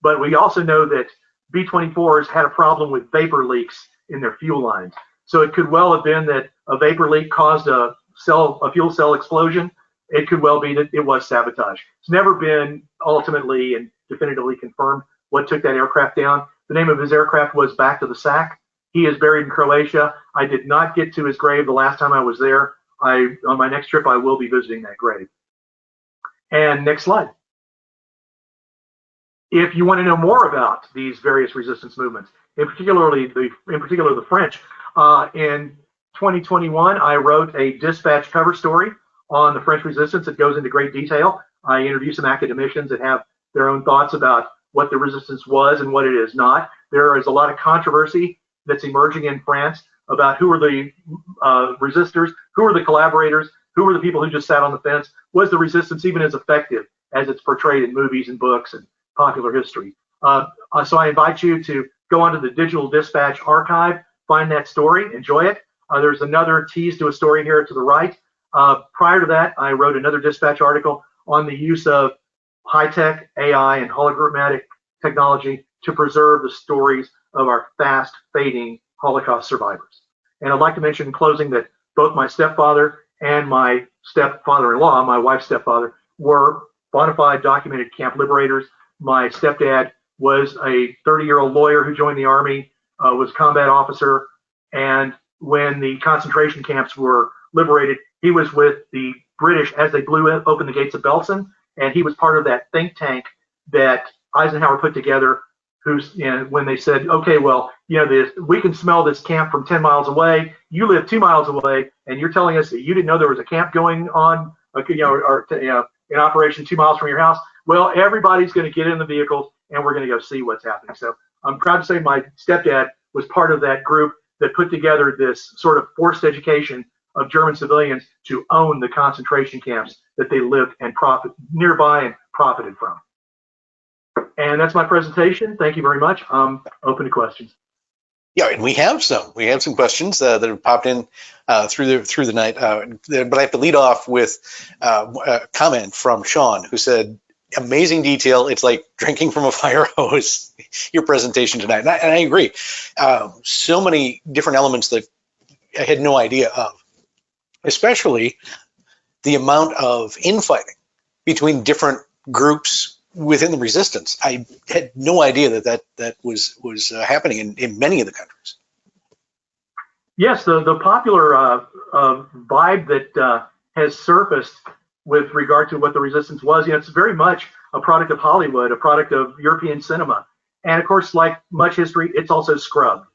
but we also know that B-24s had a problem with vapor leaks in their fuel lines. So it could well have been that a vapor leak caused a fuel cell explosion. It could well be that it was sabotage. It's never been ultimately and definitively confirmed what took that aircraft down. The name of his aircraft was Back to the Sack. He is buried in Croatia. I did not get to his grave the last time I was there. On my next trip, I will be visiting that grave. And next slide. If you want to know more about these various resistance movements, in particular the French, in 2021, I wrote a dispatch cover story on the French resistance. It goes into great detail. I interview some academicians that have their own thoughts about what the resistance was and what it is not. There is a lot of controversy that's emerging in France about who are the resistors, who are the collaborators, who are the people who just sat on the fence. Was the resistance even as effective as it's portrayed in movies and books and popular history? So I invite you to go onto the Digital Dispatch archive, find that story, enjoy it. There's another tease to a story here to the right. Prior to that, I wrote another dispatch article on the use of high-tech AI and hologrammatic technology to preserve the stories of our fast fading Holocaust survivors. And I'd like to mention in closing that both my stepfather and my stepfather-in-law, my wife's stepfather, were bona fide documented camp liberators. My stepdad was a 30-year-old lawyer who joined the Army, was a combat officer, and when the concentration camps were liberated, he was with the British as they blew open the gates of Belsen, and he was part of that think tank that Eisenhower put together, when they said, okay, well, we can smell this camp from 10 miles away. You live 2 miles away, and you're telling us that you didn't know there was a camp going on, in operation 2 miles from your house. Well, everybody's going to get in the vehicles, and we're going to go see what's happening. So I'm proud to say my stepdad was part of that group that put together this sort of forced education of German civilians to own the concentration camps that they lived and nearby and profited from. And that's my presentation. Thank you very much. I'm open to questions. Yeah, and we have some questions that have popped in through the night. But I have to lead off with a comment from Sean, who said, "Amazing detail. It's like drinking from a fire hose." Your presentation tonight, and I agree. So many different elements that I had no idea of, especially the amount of infighting between different groups within the resistance. I had no idea that was happening in many of the countries. Yes, the popular vibe that has surfaced with regard to what the resistance was, it's very much a product of Hollywood, a product of European cinema. And of course, like much history, it's also scrubbed,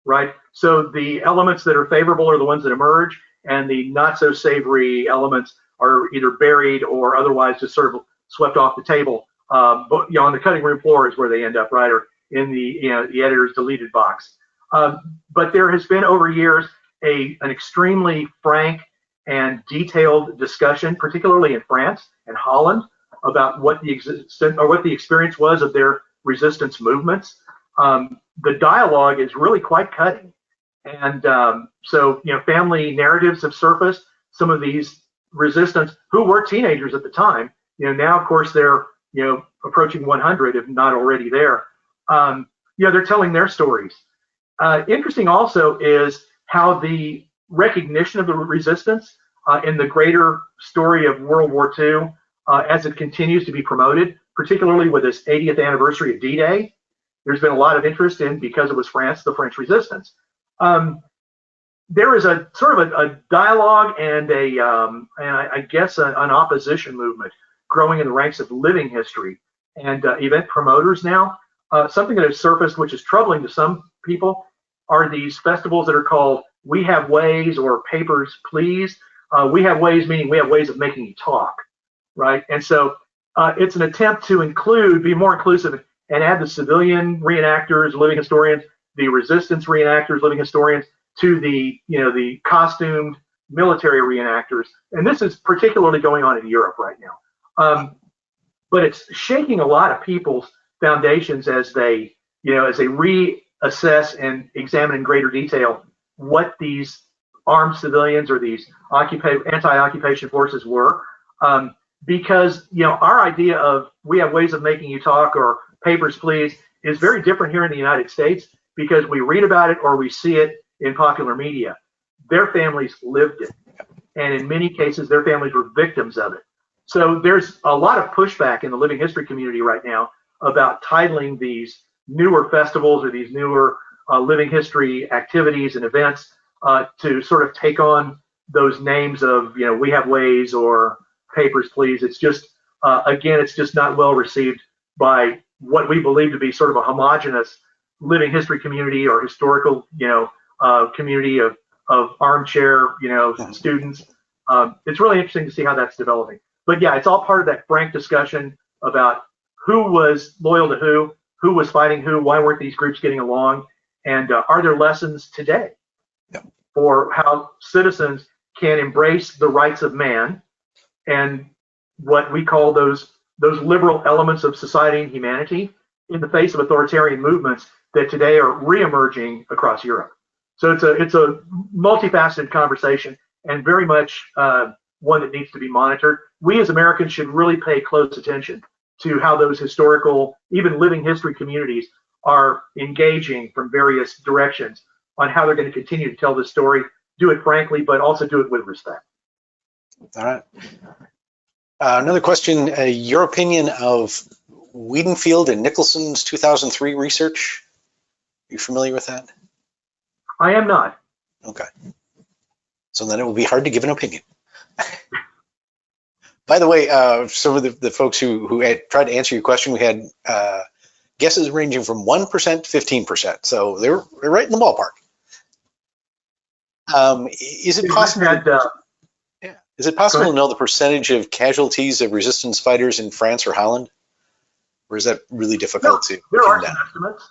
right? So the elements that are favorable are the ones that emerge, and the not so savory elements are either buried or otherwise just sort of swept off the table. But on the cutting room floor is where they end up, right, or in the editor's deleted box. But there has been over years an extremely frank and detailed discussion, particularly in France and Holland, about what the experience was of their resistance movements. The dialogue is really quite cutting, and so family narratives have surfaced. Some of these resistants who were teenagers at the time, now of course they're approaching 100, if not already there. They're telling their stories. Interesting also is how the recognition of the resistance in the greater story of World War II, as it continues to be promoted, particularly with this 80th anniversary of D-Day, there's been a lot of interest in, because it was France, the French resistance. There is a sort of a dialogue and I guess an opposition movement growing in the ranks of living history and event promoters now. Something that has surfaced, which is troubling to some people, are these festivals that are called We Have Ways or Papers, Please. We have ways, meaning we have ways of making you talk, right? And so it's an attempt to be more inclusive and add the civilian reenactors, living historians, the resistance reenactors, living historians, to the costumed military reenactors. And this is particularly going on in Europe right now. But it's shaking a lot of people's foundations as they, as they reassess and examine in greater detail what these armed civilians or these anti-occupation forces were. Because, our idea of we have ways of making you talk or papers, please, is very different here in the United States because we read about it or we see it in popular media. Their families lived it. And in many cases, their families were victims of it. So there's a lot of pushback in the living history community right now about titling these newer festivals or these newer living history activities and events to sort of take on those names of, we have ways or papers, please. It's just, again, it's just not well received by what we believe to be sort of a homogenous living history community or historical, community of armchair, students. It's really interesting to see how that's developing. But yeah, it's all part of that frank discussion about who was loyal to who was fighting who, why weren't these groups getting along, and are there lessons today for how citizens can embrace the rights of man and what we call those liberal elements of society and humanity in the face of authoritarian movements that today are reemerging across Europe. So it's a multifaceted conversation and very much one that needs to be monitored. We as Americans should really pay close attention to how those historical, even living history communities are engaging from various directions on how they're going to continue to tell this story, do it frankly, but also do it with respect. All right. Another question, your opinion of Wiedenfield and Nicholson's 2003 research? Are you familiar with that? I am not. Okay. So then it will be hard to give an opinion. By the way, some of the folks who had tried to answer your question, we had guesses ranging from 1% to 15%. So they're right in the ballpark. Is it possible? Is it possible to know the percentage of casualties of resistance fighters in France or Holland? Or is that really difficult to there are some estimates.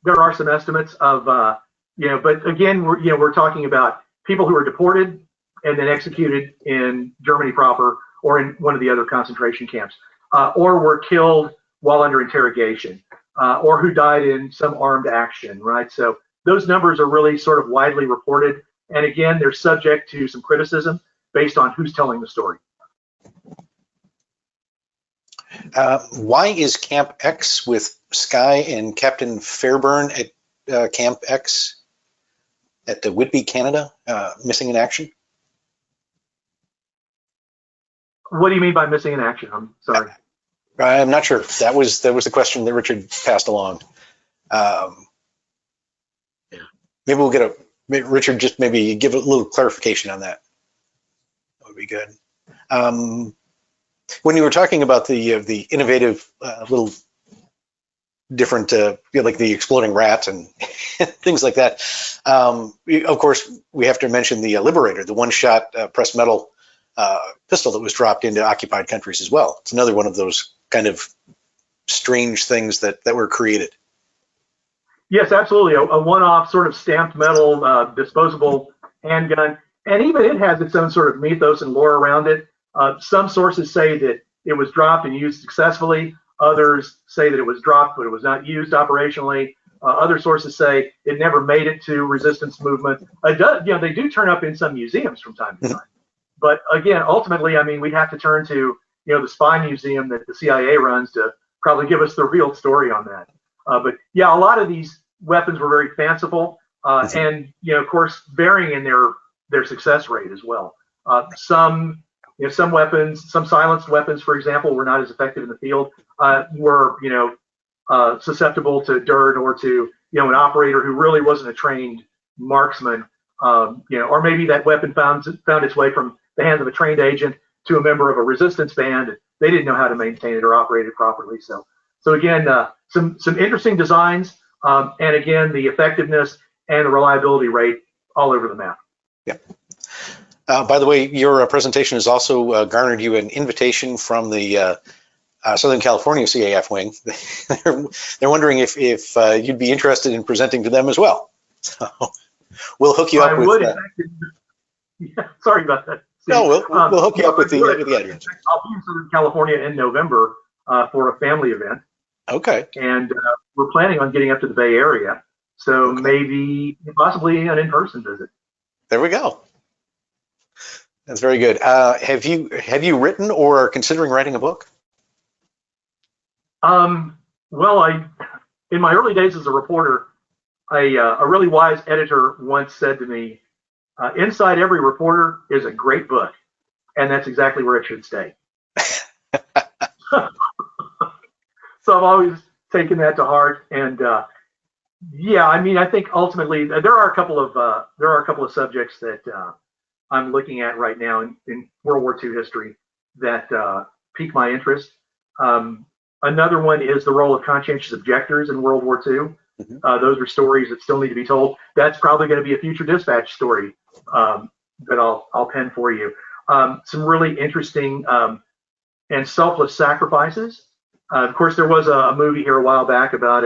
There are some estimates of, but again, we're talking about people who were deported and then executed in Germany proper or in one of the other concentration camps, or were killed while under interrogation, or who died in some armed action, right? So those numbers are really sort of widely reported. And again, they're subject to some criticism based on who's telling the story. Why is Camp X with Sky and Captain Fairburn at Camp X at the Whitby, Canada, missing in action? What do you mean by missing in action? I'm sorry. I'm not sure. That was the question that Richard passed along. Maybe we'll get Richard, just maybe give a little clarification on that. That would be good. When you were talking about the innovative little different, like the exploding rat and things like that, of course, we have to mention the Liberator, the one-shot pressed metal pistol that was dropped into occupied countries as well. It's another one of those kind of strange things that were created. Yes, absolutely. A one-off sort of stamped metal disposable handgun. And even it has its own sort of mythos and lore around it. Some sources say that it was dropped and used successfully. Others say that it was dropped, but it was not used operationally. Other sources say it never made it to resistance movement. They do turn up in some museums from time to time. But again, ultimately, I mean, we'd have to turn to, the spy museum that the CIA runs to probably give us the real story on that. But yeah, a lot of these weapons were very fanciful and, of course, varying in their success rate as well. Some weapons, some silenced weapons, for example, were not as effective in the field, were, susceptible to dirt or to, an operator who really wasn't a trained marksman, or maybe that weapon found its way from the hands of a trained agent to a member of a resistance band. And they didn't know how to maintain it or operate it properly. So again, some interesting designs, and again, the effectiveness and the reliability rate all over the map. Yeah. By the way, your presentation has also garnered you an invitation from the Southern California CAF wing. They're wondering if you'd be interested in presenting to them as well. So we'll hook you up with. Yeah, sorry about that. No, we'll hook you up with the address. I'll be in Southern California in November for a family event. Okay. And we're planning on getting up to the Bay Area. So maybe, possibly an in-person visit. There we go. That's very good. Have you written or are considering writing a book? Well, in my early days as a reporter, a really wise editor once said to me, inside every reporter is a great book, and that's exactly where it should stay. So I've always taken that to heart, and yeah, I mean, I think ultimately there are a couple of subjects that I'm looking at right now in World War II history that pique my interest. Another one is the role of conscientious objectors in World War II. Those are stories that still need to be told. That's probably going to be a future dispatch story that I'll pen for you. Some really interesting and selfless sacrifices. Of course, there was a movie here a while back about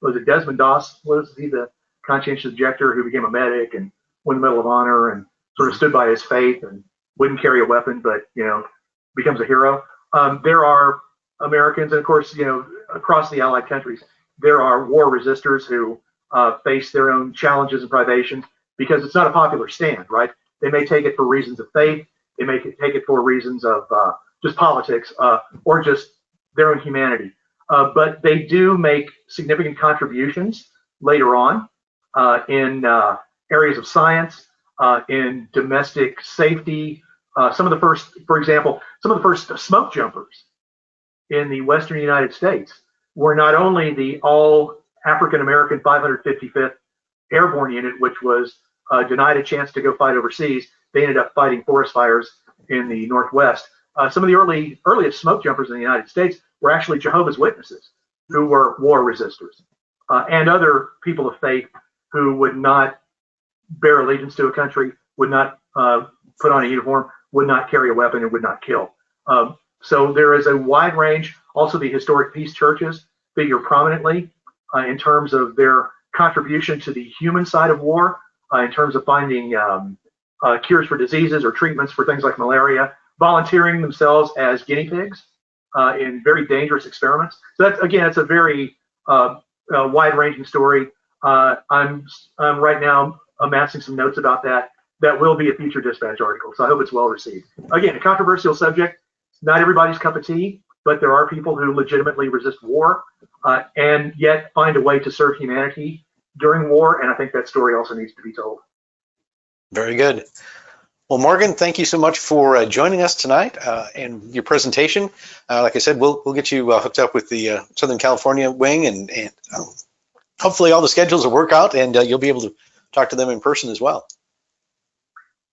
was it Desmond Doss? Was he the conscientious objector who became a medic and won the Medal of Honor and sort of stood by his faith and wouldn't carry a weapon, but becomes a hero? There are Americans, and of course, across the Allied countries, there are war resistors who face their own challenges and privations because it's not a popular stand, right? They may take it for reasons of faith, they may take it for reasons of just politics or just their own humanity. But they do make significant contributions later on in areas of science, in domestic safety. Some of the first, for example, some of the first smoke jumpers in the Western United States were not only the all African-American 555th Airborne Unit, which was denied a chance to go fight overseas. They ended up fighting forest fires in the Northwest. Some of the earliest smoke jumpers in the United States were actually Jehovah's Witnesses, who were war resistors, and other people of faith who would not bear allegiance to a country, would not put on a uniform, would not carry a weapon, and would not kill. So there is a wide range. Also, the historic peace churches figure prominently in terms of their contribution to the human side of war, in terms of finding cures for diseases or treatments for things like malaria, volunteering themselves as guinea pigs in very dangerous experiments. So that's, again, it's a very wide-ranging story. I'm right now amassing some notes about that. That will be a future dispatch article, so I hope it's well received. Again, a controversial subject. Not everybody's cup of tea, but there are people who legitimately resist war and yet find a way to serve humanity during war, and I think that story also needs to be told. Very good. Well, Morgan, thank you so much for joining us tonight and your presentation. Like I said, we'll get you hooked up with the Southern California wing, and hopefully all the schedules will work out, and you'll be able to talk to them in person as well.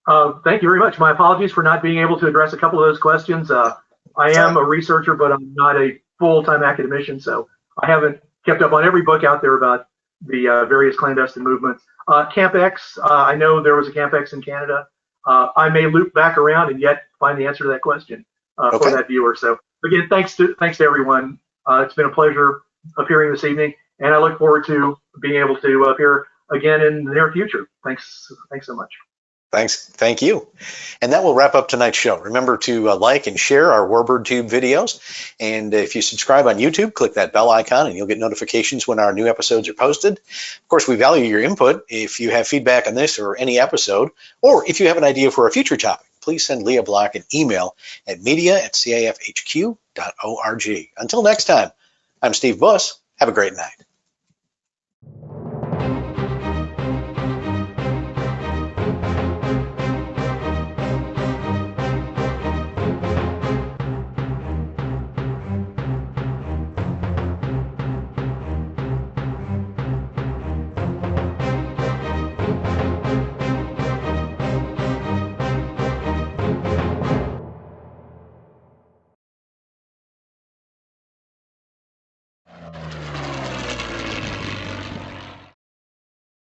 Thank you very much. My apologies for not being able to address a couple of those questions. I am a researcher, but I'm not a full-time academician, so I haven't kept up on every book out there about the various clandestine movements. Camp X, I know there was a Camp X in Canada. I may loop back around and yet find the answer to that question for that viewer. So again, thanks to everyone. It's been a pleasure appearing this evening, and I look forward to being able to appear again in the near future. Thanks so much. Thank you. And that will wrap up tonight's show. Remember to like and share our Warbird Tube videos. And if you subscribe on YouTube, click that bell icon and you'll get notifications when our new episodes are posted. Of course, we value your input. If you have feedback on this or any episode, or if you have an idea for a future topic, please send Leah Block an email at media@cafhq.org. Until next time, I'm Steve Buss. Have a great night.